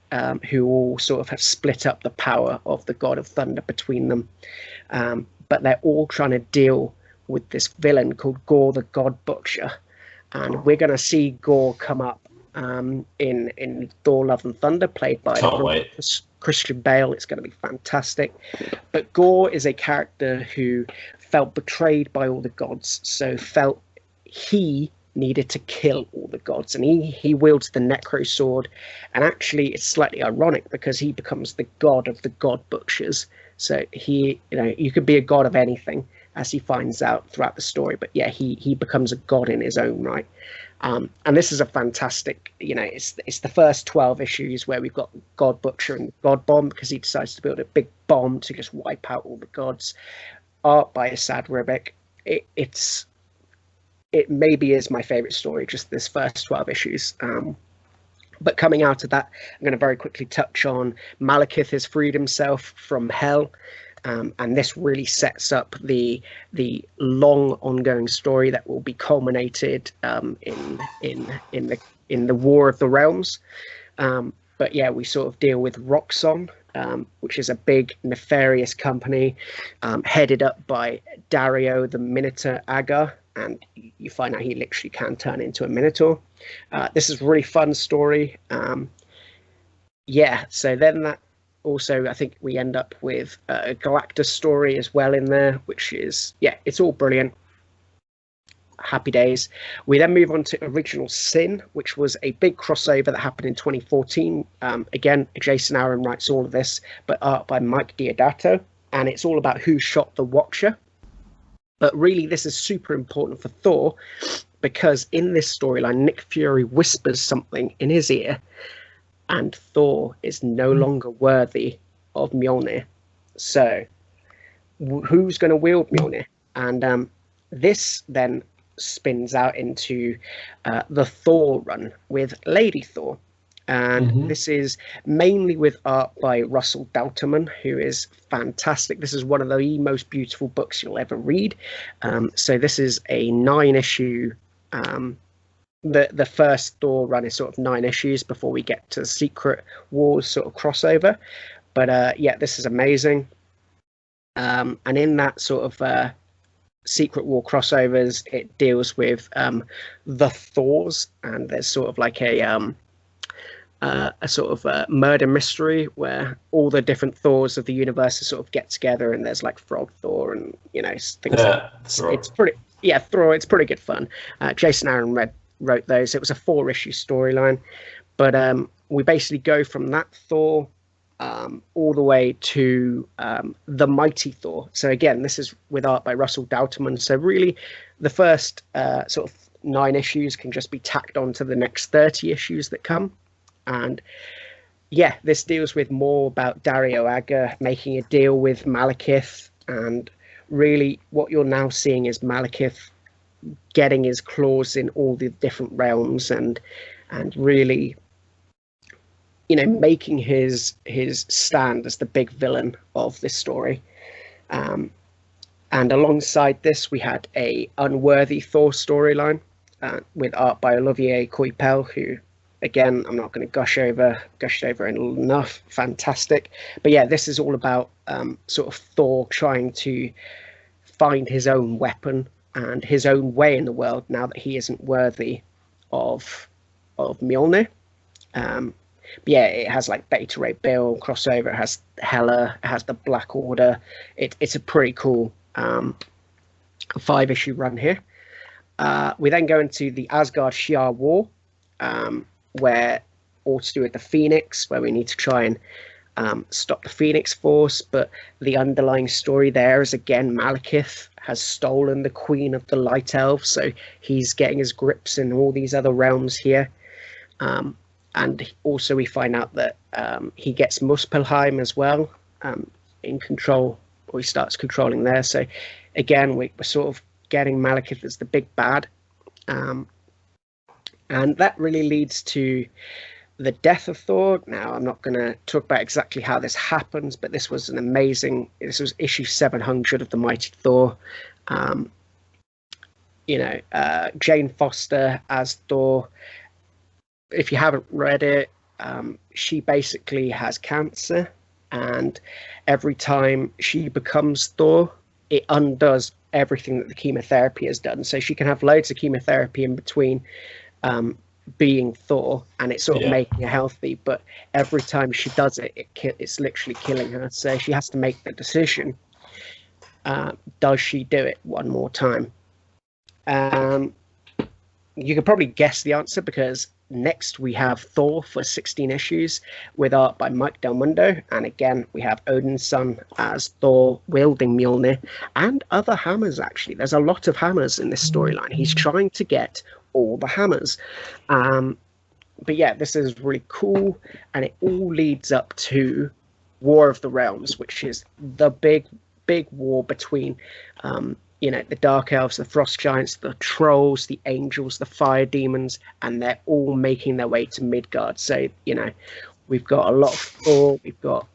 who all sort of have split up the power of the God of Thunder between them. But they're all trying to deal with this villain called Gorr the God Butcher. And we're going to see Gorr come up in Thor Love and Thunder, played by Christian Bale. It's going to be fantastic. But Gorr is a character who felt betrayed by all the gods, so felt he needed to kill all the gods, and he wields the Necro Sword. And actually it's slightly ironic because he becomes the god of the God Butchers. So he, you could be a god of anything, as he finds out throughout the story, but yeah, he becomes a god in his own right. And this is a fantastic, it's the first 12 issues where we've got God Butcher and God Bomb, because he decides to build a big bomb to just wipe out all the gods. Art by Asad Ribic. It maybe is my favorite story, just this first 12 issues. But coming out of that, I'm going to very quickly touch on Malekith has freed himself from hell. And this really sets up the long ongoing story that will be culminated in the War of the Realms. But yeah, we sort of deal with Roxxon, which is a big nefarious company headed up by Dario the Minotaur Aga, and you find out he literally can turn into a Minotaur. This is a really fun story. Yeah, so then that also, I think we end up with a Galactus story as well in there, which is, yeah, it's all brilliant. Happy days. We then move on to Original Sin, which was a big crossover that happened in 2014. Again, Jason Aaron writes all of this, but art by Mike Diodato, and it's all about who shot the Watcher. But really, this is super important for Thor, because in this storyline, Nick Fury whispers something in his ear, and Thor is no longer worthy of Mjolnir. So who's going to wield Mjolnir? And this then spins out into the Thor run with Lady Thor. And this is mainly with art by Russell Dalterman, who is fantastic. This is one of the most beautiful books you'll ever read. So this is a 9-issue the first Thor run is sort of 9 issues before we get to Secret Wars sort of crossover. But yeah, this is amazing. And in that sort of Secret War crossovers, it deals with the Thors, and there's sort of like a sort of murder mystery where all the different Thors of the universe sort of get together, and there's like Frog Thor and things like that. It's pretty, yeah, Thor. It's pretty good fun. Jason Aaron wrote those. It was a 4-issue storyline, but we basically go from that Thor all the way to the Mighty Thor. So again, this is with art by Russell Dalterman. So really, the first sort of 9 issues can just be tacked on to the next 30 issues that come. And yeah, this deals with more about Dario Aga making a deal with Malekith, and really what you're now seeing is Malekith getting his claws in all the different realms, and really making his stand as the big villain of this story. And alongside this, we had a Unworthy Thor storyline with art by Olivier Coipel, who, again, I'm not going to gushed over enough. Fantastic. But yeah, this is all about sort of Thor trying to find his own weapon and his own way in the world now that he isn't worthy of Mjolnir. But yeah, it has like Beta Ray Bill crossover. It has Hela. It has the Black Order. It's a pretty cool 5-issue run here. We then go into the Asgard Shi'ar War, where all to do with the Phoenix, where we need to try and stop the Phoenix Force. But the underlying story there is, again, Malekith has stolen the Queen of the Light Elves, so he's getting his grips in all these other realms here. And also we find out that he gets Muspelheim as well in control, or he starts controlling there. So again, we're sort of getting Malekith as the big bad. And that really leads to the death of Thor. Now, I'm not going to talk about exactly how this happens, but this was issue 700 of The Mighty Thor. Jane Foster as Thor. If you haven't read it, she basically has cancer, and every time she becomes Thor, it undoes everything that the chemotherapy has done. So she can have loads of chemotherapy in between being Thor, and it's sort of making her healthy. But every time she does it, it's literally killing her. So she has to make the decision: does she do it one more time? You could probably guess the answer, because next we have Thor for 16 issues with art by Mike Del Mundo, and again we have Odin's son as Thor wielding Mjolnir and other hammers. Actually, there's a lot of hammers in this storyline. He's trying to get all the hammers. But yeah, this is really cool, and it all leads up to War of the Realms, which is the big war between the Dark Elves, the Frost Giants, the Trolls, the Angels, the Fire Demons, and they're all making their way to Midgard. So, we've got a lot of Thor, we've got,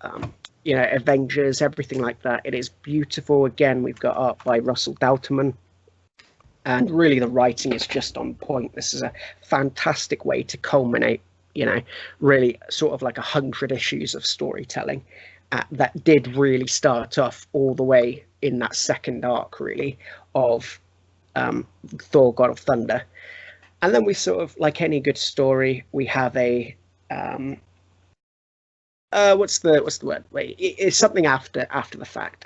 Avengers, everything like that. It is beautiful. Again, we've got art by Russell Dalterman, and really the writing is just on point. This is a fantastic way to culminate, really sort of like 100 issues of storytelling that did really start off all the way in that second arc, really, of Thor, God of Thunder. And then we sort of, like any good story, we have a what's the word? Wait, it's something after the fact,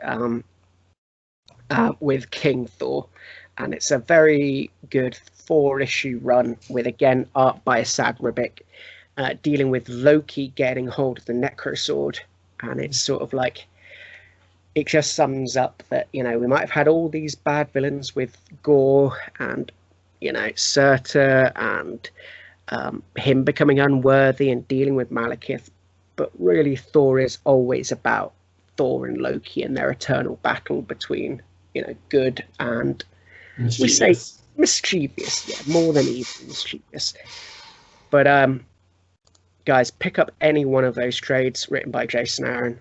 with King Thor, and it's a very good 4-issue run with, again, art by Asad Ribic, dealing with Loki getting hold of the Necro Sword. And it's sort of like, it just sums up that, we might have had all these bad villains with Gore and, Surtur and him becoming unworthy and dealing with Malekith. But really, Thor is always about Thor and Loki and their eternal battle between, good and mischievous. We say mischievous, yeah, more than even mischievous. But guys, pick up any one of those trades written by Jason Aaron.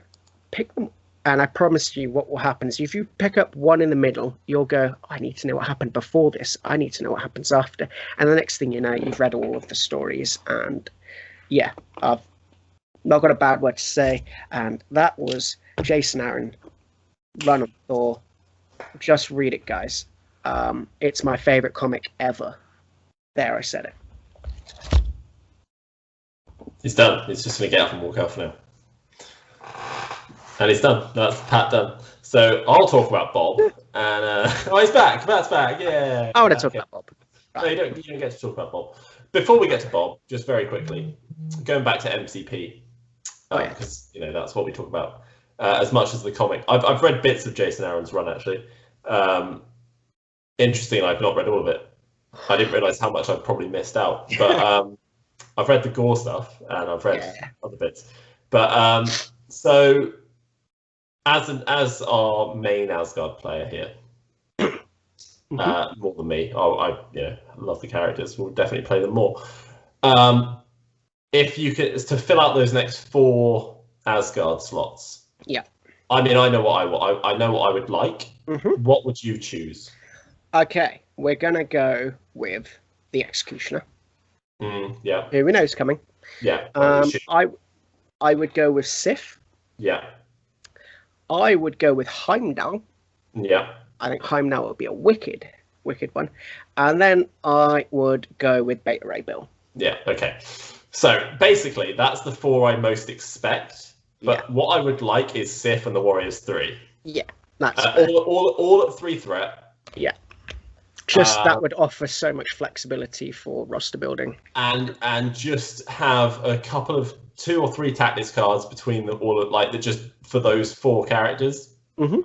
Pick them, and I promise you what will happen is, if you pick up one in the middle, you'll go, I need to know what happened before this. I need to know what happens after. And the next thing you know, you've read all of the stories. And yeah, I've not got a bad word to say. And that was Jason Aaron, Run of Thor. Just read it, guys. It's my favorite comic ever. There, I said it. He's done. He's just going to get up and walk out for now. And he's done. That's Pat done. So I'll talk about Bob. And he's back. Pat's back. Yeah. I want to talk about Bob. Right. No, you don't get to talk about Bob. Before we get to Bob, just very quickly, going back to MCP, because that's what we talk about as much as the comic. I've read bits of Jason Aaron's run, actually. Interesting, I've not read all of it. I didn't realise how much I've probably missed out. But I've read the Gore stuff, and I've read other bits. But so, as our main Asgard player here, more than me, I love the characters. We'll definitely play them more. if you could to fill out those next 4 Asgard slots. Yeah. I mean, I know what I know what I would like. Mm-hmm. What would you choose? Okay, we're gonna go with the Executioner. Yeah. Who we know is coming. Yeah. I would go with Sif. Yeah. I would go with Heimdall. Yeah. I think Heimdall would be a wicked one. And then I would go with Beta Ray Bill. Yeah. Okay. So basically, that's the 4 I most expect. But what I would like is Sif and the Warriors 3. Yeah, that's all at 3 threat. Yeah. Just that would offer so much flexibility for roster building. And just have a couple of 2 or 3 tactics cards between just for those 4 characters. Mm-hmm.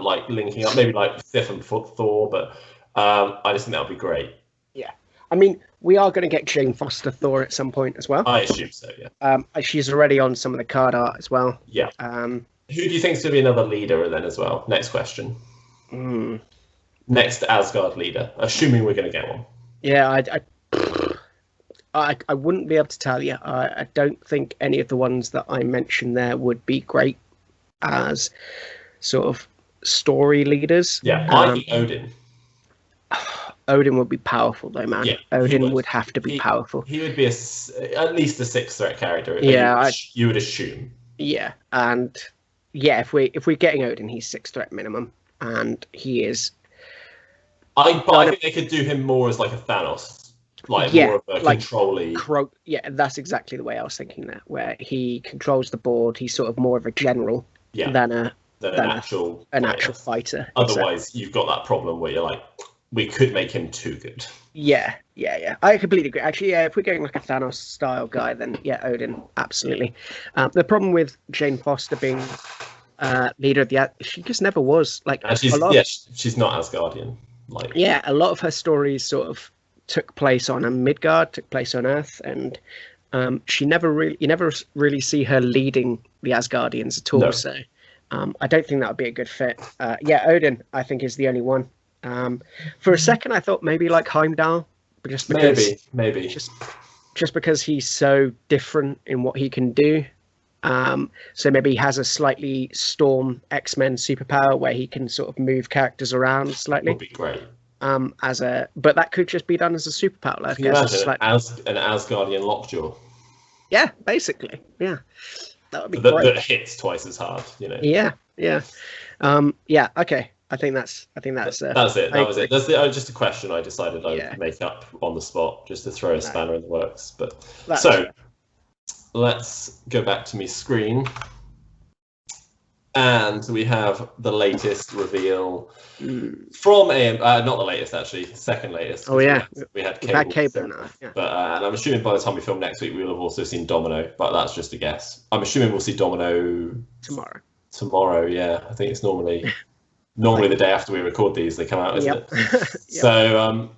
Like linking up, maybe like Sif and Thor, but I just think that would be great. Yeah. I mean, we are going to get Jane Foster Thor at some point as well. I assume so, yeah. She's already on some of the card art as well. Yeah. Who do you think is going to be another leader then as well? Next question. Next Asgard leader, assuming we're going to get one. Yeah, I wouldn't be able to tell you. I don't think any of the ones that I mentioned there would be great as sort of story leaders. Yeah, I think Odin. Odin would be powerful though, man. Yeah, Odin would have to be powerful. He would be at least a 6 threat character. Yeah, you would assume. Yeah, and yeah, if we're getting Odin, he's 6 threat minimum, and he is. I think they could do him more as like a Thanos, more of a control-y. Yeah, that's exactly the way I was thinking that, where he controls the board. He's sort of more of a general than an actual fighter. Otherwise, you've got that problem where you're like, we could make him too good. Yeah. I completely agree. Actually, yeah, if we're getting like a Thanos style guy, then yeah, Odin, absolutely. The problem with Jane Foster being leader of she just never was like. She's not Asgardian. A lot of her stories sort of took place on Midgard, took place on Earth, and you never really see her leading the Asgardians at all. No. So I don't think that would be a good fit. Odin, I think, is the only one. For a second, I thought maybe like Heimdall, but just because maybe just because he's so different in what he can do. So maybe he has a slightly Storm X-Men superpower where he can sort of move characters around slightly. Would be great. But that could just be done as a superpower. Can you imagine an Asgardian lockjaw? Yeah, basically. Yeah, that would be great. That hits twice as hard. Yeah. Okay. I think that's it. That was it. That's just a question I decided I would make up on the spot just to throw a spanner in the works. But let's go back to my screen, and we have the latest reveal from AM. Not the latest, actually, second latest. Oh yeah, we had Cable now. Yeah. But and I'm assuming by the time we film next week, we will have also seen Domino. But that's just a guess. I'm assuming we'll see Domino tomorrow. Tomorrow, yeah. I think it's normally the day after we record these they come out, isn't it? So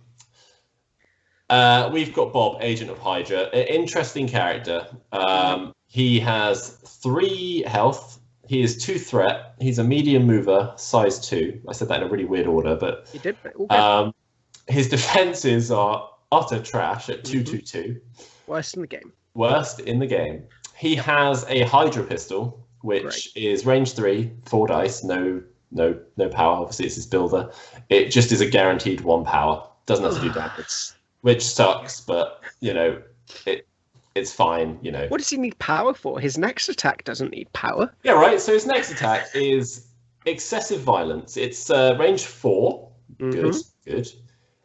we've got Bob, Agent of Hydra, an interesting character. He has 3 health. He is 2 threat. He's a medium mover, size 2. I said that in a really weird order, but you did. Okay. His defenses are utter trash at 222. Worst in the game. Worst in the game. He has a Hydra pistol, which is range 3, 4 dice, no power. Obviously, it's his builder. It just is a guaranteed 1 power. Doesn't have to do damage, which sucks, but it's fine. What does he need power for? His next attack doesn't need power. Yeah, right. So his next attack is excessive violence. It's range 4. Good.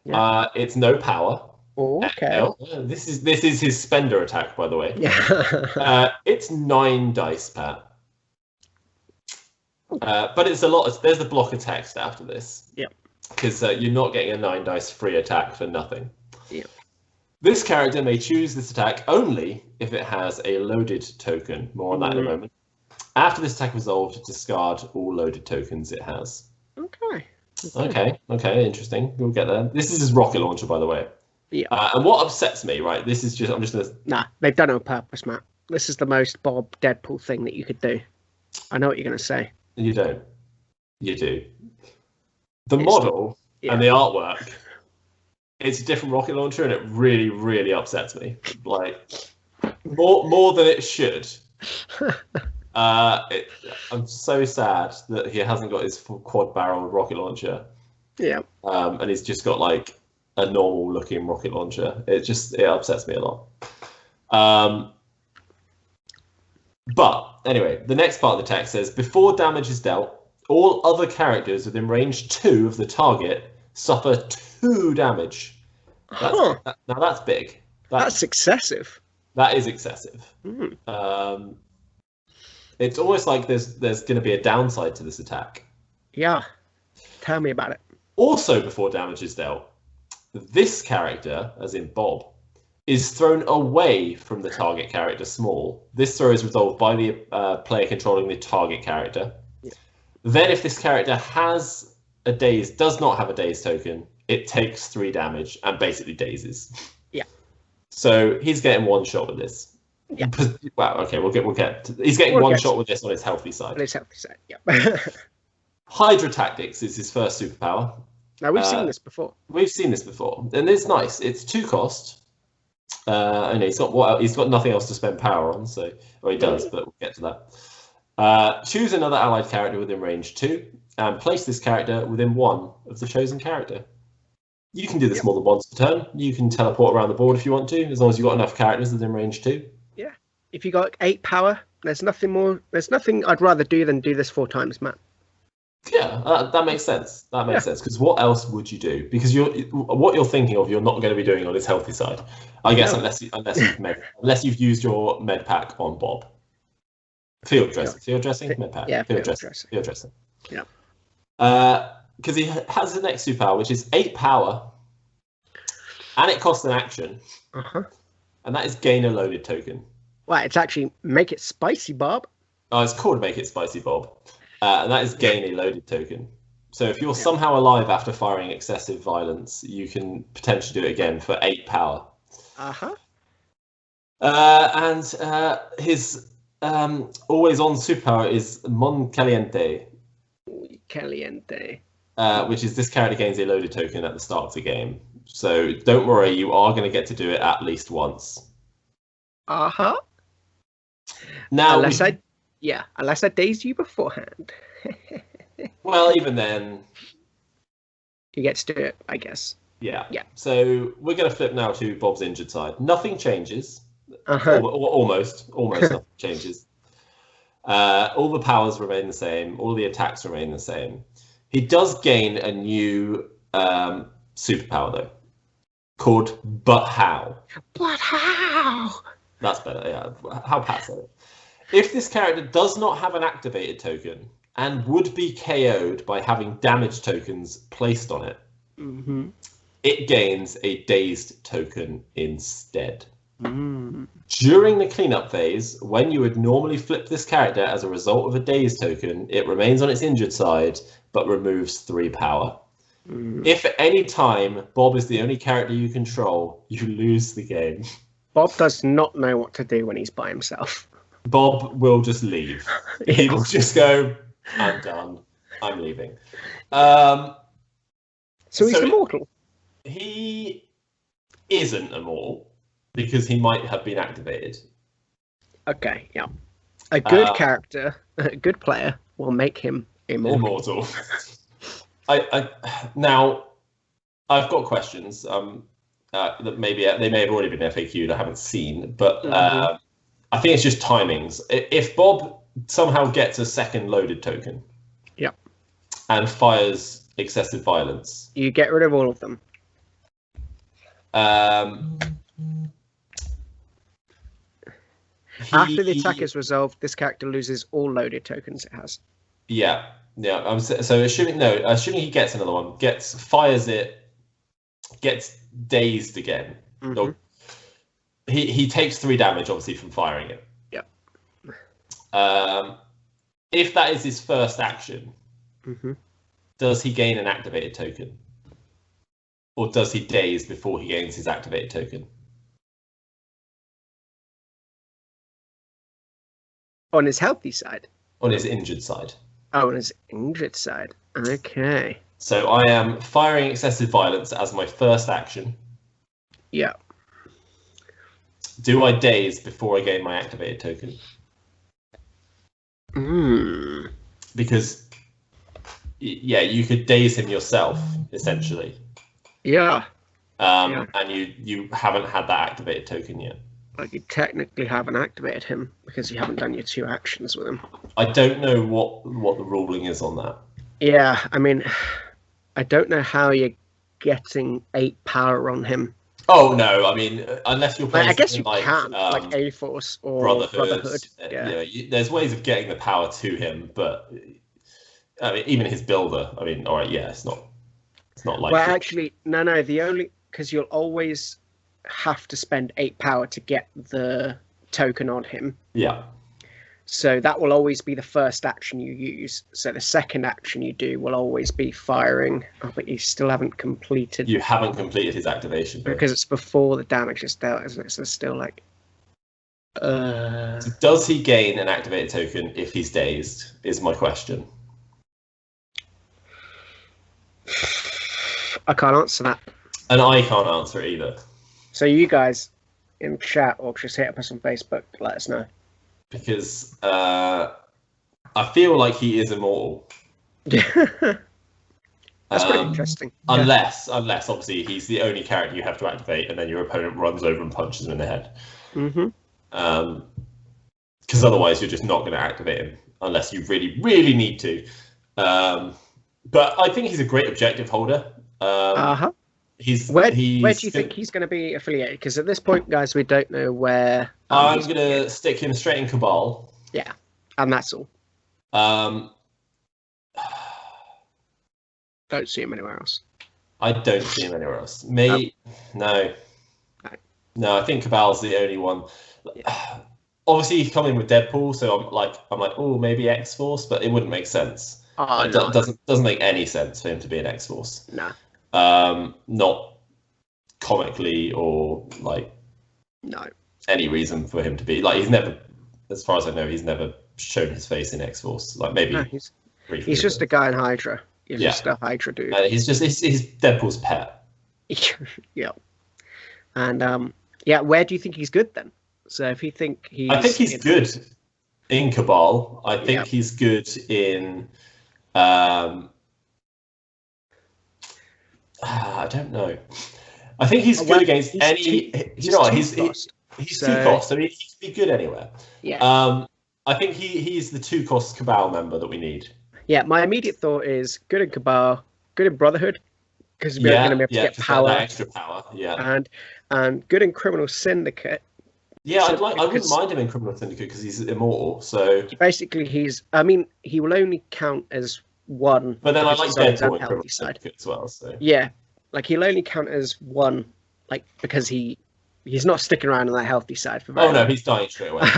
Yeah. It's no power. Oh, okay. This is his spender attack, by the way. Yeah. It's 9 dice, Pat. But it's a lot. There's the blocker text after this. Yeah. Because you're not getting a 9 dice free attack for nothing. Yeah. This character may choose this attack only if it has a loaded token. More on that in a moment. After this attack resolved, discard all loaded tokens it has. Okay. Interesting. We'll get there. This is his rocket launcher, by the way. Yeah. And what upsets me, right? This is just. I'm just gonna. Nah, they've done it on purpose, Matt. This is the most Bob Deadpool thing that you could do. I know what you're gonna say. You don't. You do. The model and the artwork. It's a different rocket launcher, and it really, really upsets me. more than it should. I'm so sad that he hasn't got his full quad barrel rocket launcher. Yeah. And he's just got like a normal looking rocket launcher. It upsets me a lot. But anyway, the next part of the text says, before damage is dealt, all other characters within range 2 of the target suffer 2 damage. Now that's big. That's excessive. That is excessive. It's almost like there's going to be a downside to this attack. Yeah. Tell me about it. Also, before damage is dealt, this character, as in Bob, is thrown away from the target character small. This throw is resolved by the player controlling the target character. Yeah. Then if this character does not have a daze token, it takes 3 damage and basically dazes. Yeah. So he's getting 1 shot with this. Yeah. Wow. Okay, he's getting one shot with this on his healthy side. On his healthy side. Yeah. Hydra Tactics is his first superpower. Now we've seen this before. We've seen this before, and it's nice. It's 2 cost. And he's got nothing else to spend power on, or he does, but we'll get to that. Choose another allied character within range 2, and place this character within 1 of the chosen character. You can do this more than once per turn. You can teleport around the board if you want to, as long as you've got enough characters within range 2. Yeah. If you got 8 power, there's nothing I'd rather do than do this 4 times, Matt. Yeah, that makes sense. That makes sense, because what else would you do? Because what you're thinking of, you're not going to be doing on his healthy side, I guess, unless you've used your med pack on Bob. Field dressing, med pack. Yeah, field dressing. Yeah. Because he has the next superpower, which is 8 power, and it costs an action, and that is gain a loaded token. Well, it's actually make it spicy, Bob. Oh, it's called Make It Spicy, Bob. And that is gain a loaded token. So if you're somehow alive after firing excessive violence, you can potentially do it again for 8 power. And his always-on superpower is Mon Caliente. Caliente. Which is this character gains a loaded token at the start of the game. So don't worry, you are going to get to do it at least once. Now, unless I daze you beforehand. Well, even then, you get to do it, I guess. Yeah. So we're going to flip now to Bob's injured side. Nothing changes. Almost nothing changes. All the powers remain the same. All the attacks remain the same. He does gain a new superpower, though, called But How. But how? That's better, yeah. How Pat said it. If this character does not have an activated token and would be KO'd by having damage tokens placed on it, it gains a dazed token instead. During the cleanup phase, when you would normally flip this character as a result of a dazed token, it remains on its injured side, but removes 3 power. If at any time Bob is the only character you control, you lose the game. Bob does not know what to do when he's by himself. Bob will just leave. He will just go, I'm done. I'm leaving. So he's immortal? He isn't immortal because he might have been activated. Okay, yeah. A good character, a good player will make him immortal. Now, I've got questions that they may have already been FAQ'd, I haven't seen, but I think it's just timings. If Bob somehow gets a second loaded token, and fires excessive violence, you get rid of all of them. After the attack is resolved, this character loses all loaded tokens it has. Yeah. So assuming he gets another one, fires it, gets dazed again. He takes 3 damage, obviously, from firing it. If that is his first action, does he gain an activated token? Or does he daze before he gains his activated token? On his healthy side? On his injured side. Oh, on his injured side. Okay. So I am firing excessive violence as my first action. Yeah. Do I daze before I gain my activated token? Because, yeah, you could daze him yourself, essentially. Yeah. And you haven't had that activated token yet. Like, you technically haven't activated him because you haven't done your 2 actions with him. I don't know what the ruling is on that. Yeah, I mean, I don't know how you're getting 8 power on him. Oh no, I mean, unless you're playing, I guess you like, can, like A-Force or Brotherhood. Yeah. There's ways of getting the power to him, but I mean, even his builder. I mean, all right, yeah, it's not like. Well, actually, no. Because you'll always have to spend 8 power to get the token on him. Yeah. So that will always be the first action you use. So the second action you do will always be firing. Oh, but you still haven't completed. You haven't completed his activation. Because it's before the damage is dealt, isn't it? So it's still like. So does he gain an activated token if he's dazed? Is my question. I can't answer that. And I can't answer it either. So you guys in chat or just hit us on Facebook, let us know. Because I feel like he is immortal. That's pretty interesting. Unless obviously he's the only character you have to activate, and then your opponent runs over and punches him in the head. Because otherwise you're just not going to activate him unless you really, really need to. But I think he's a great objective holder. Where do you think he's going to be affiliated? Because at this point, guys, we don't know where. I'm going to stick him straight in Cabal. Yeah, and that's all. Don't see him anywhere else. I don't see him anywhere else. No. I think Cabal's the only one. Yeah. Obviously, he's coming with Deadpool, so I'm like, oh, maybe X-Force, but it wouldn't make sense. It doesn't make any sense for him to be an X-Force. No. Not comically or like any reason for him to be like, he's never, as far as I know, he's never shown his face in X-Force. Like maybe he's just a guy in Hydra. He's just a Hydra dude. He's Deadpool's pet. Yeah. And where do you think he's good then? So if you think I think he's good in Cabal. I think he's good in I don't know. I think he's good against any. You know what? He's two cost. I mean, he can be good anywhere. Yeah. I think he's the 2 cost Cabal member that we need. Yeah. My immediate thought is good in Cabal, good in Brotherhood, because we're going to be able to get power, that extra power. Yeah. And good in Criminal Syndicate. Yeah, I wouldn't mind him in Criminal Syndicate because he's immortal. So basically, he will only count as 1. But then I like Deadpool in Criminal Syndicate as well. So yeah, like he'll only count as 1, like because he's not sticking around on that healthy side for very long. No, he's dying straight away.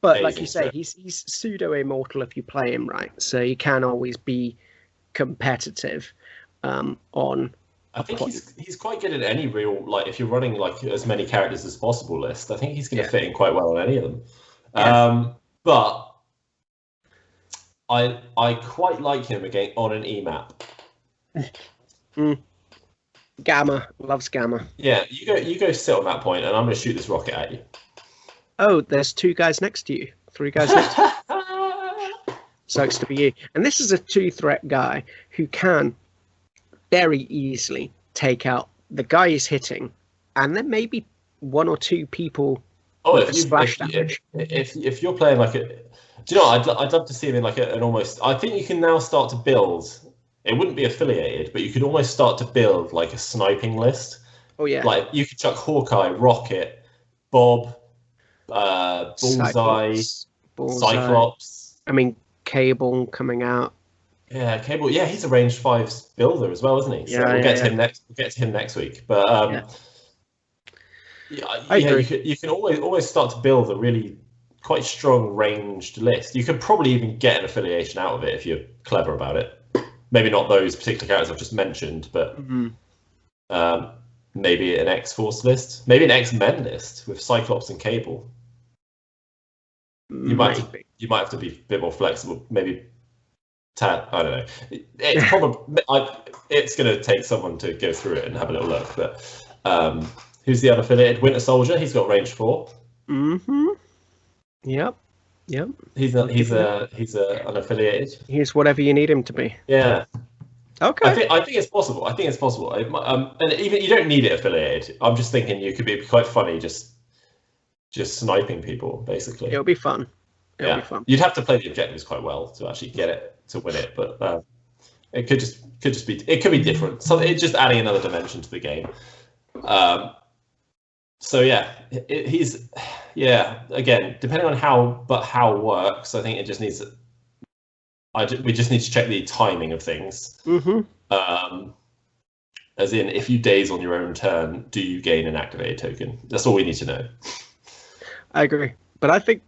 But like you say, he's pseudo immortal if you play him right, so you can always be competitive on. I think he's quite good at any real, like if you're running like as many characters as possible list. I think he's going to fit in quite well on any of them. But I quite like him again on an EMAP. Gamma loves Gamma. Yeah, you go sit on that point, and I'm going to shoot this rocket at you. Oh, there's 2 guys next to you. 3 guys next to you. Sucks to be you. And this is a 2-threat guy who can very easily take out the guy he's hitting, and then maybe 1 or 2 people. Splash damage. If you're playing like a, do you know? I'd love to see him in like an almost. I think you can now start to build. It wouldn't be affiliated, but you could almost start to build like a sniping list. Oh yeah. Like you could chuck Hawkeye, Rocket, Bob, Bullseye, Cyclops. I mean, Cable coming out. Yeah, Cable. Yeah, he's a range 5 builder as well, isn't he? So we'll get to him next. We'll get to him next week. But you can always start to build a really quite strong ranged list. You could probably even get an affiliation out of it if you're clever about it. Maybe not those particular characters I've just mentioned, but maybe an X-Force list, maybe an X-Men list with Cyclops and Cable. You might have to be a bit more flexible. Maybe I don't know. It's probably it's going to take someone to go through it and have a little look, but Who's the unaffiliated? Winter Soldier. He's got range 4. Mm-hmm. Yep. He's unaffiliated. He's whatever you need him to be. Yeah. Okay. I think it's possible. And even you don't need it affiliated. I'm just thinking you could be quite funny just sniping people basically. It'll be fun. It'll be fun. You'd have to play the objectives quite well to actually get it to win it, but it could just be different. So it's just adding another dimension to the game. So yeah, he's again depending on how it works. I think it just needs. We just need to check the timing of things. Mm-hmm. As in, if you daze on your own turn, do you gain an activated token? That's all we need to know. I agree, but I think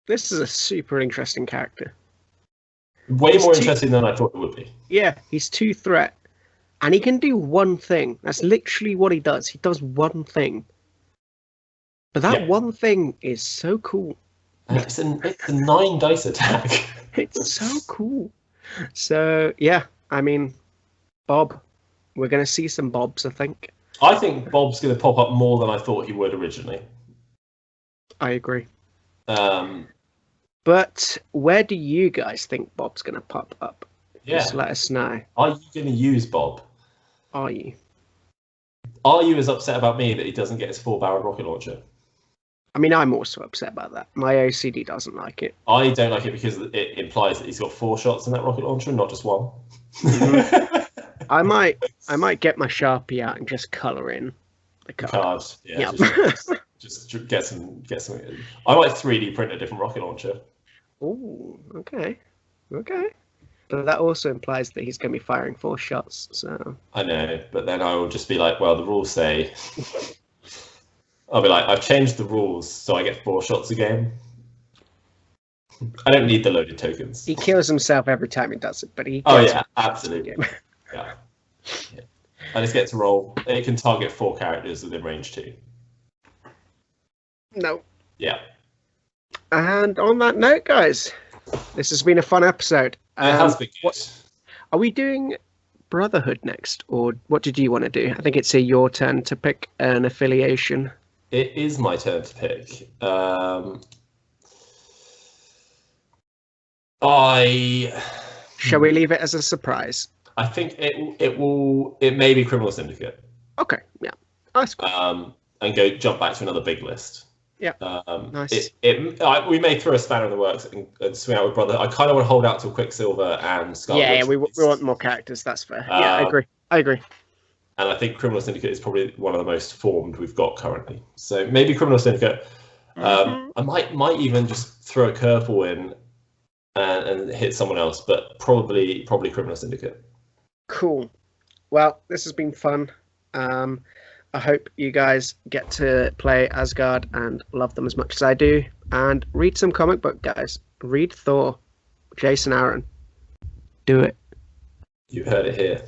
this is a super interesting character. Way more interesting than I thought it would be. Yeah, he's 2 threat, and he can do one thing. That's literally what he does. He does one thing. But that one thing is so cool. It's a 9 dice attack. It's so cool. So, yeah, I mean, Bob. We're going to see some Bobs, I think. I think Bob's going to pop up more than I thought he would originally. I agree. But where do you guys think Bob's going to pop up? Yeah. Just let us know. Are you going to use Bob? Are you? Are you as upset about me that he doesn't get his 4-barrel rocket launcher? I mean, I'm also upset about that. My OCD doesn't like it. I don't like it because it implies that he's got 4 shots in that rocket launcher, not just 1. Mm-hmm. I might get my Sharpie out and just colour in the cards. Yeah. Yep. Just get some. I might 3D print a different rocket launcher. Oh, okay. But that also implies that he's going to be firing 4 shots. So I know, but then I will just be like, well, the rules say. I'll be like, I've changed the rules, so I get 4 shots a game. I don't need the loaded tokens. He kills himself every time he does it, but he. Oh yeah, absolutely. Yeah. I just get to roll. It can target 4 characters within range 2. No. Yeah. And on that note, guys, this has been a fun episode. It has been good. Are we doing Brotherhood next, or what did you want to do? I think it's your turn to pick an affiliation. It is my turn to pick. Shall we leave it as a surprise? I think it may be Criminal Syndicate. Okay, yeah, that's cool. And jump back to another big list. Yeah, nice. We may throw a spanner in the works and swing out with Brother. I kind of want to hold out till Quicksilver and Scarlet. Yeah, we want more characters. That's fair. Yeah, I agree. And I think Criminal Syndicate is probably one of the most formed we've got currently. So maybe Criminal Syndicate. I might even just throw a curveball in and hit someone else, but probably Criminal Syndicate. Cool. Well, this has been fun. I hope you guys get to play Asgard and love them as much as I do. And read some comic book, guys. Read Thor, Jason Aaron. Do it. You heard it here.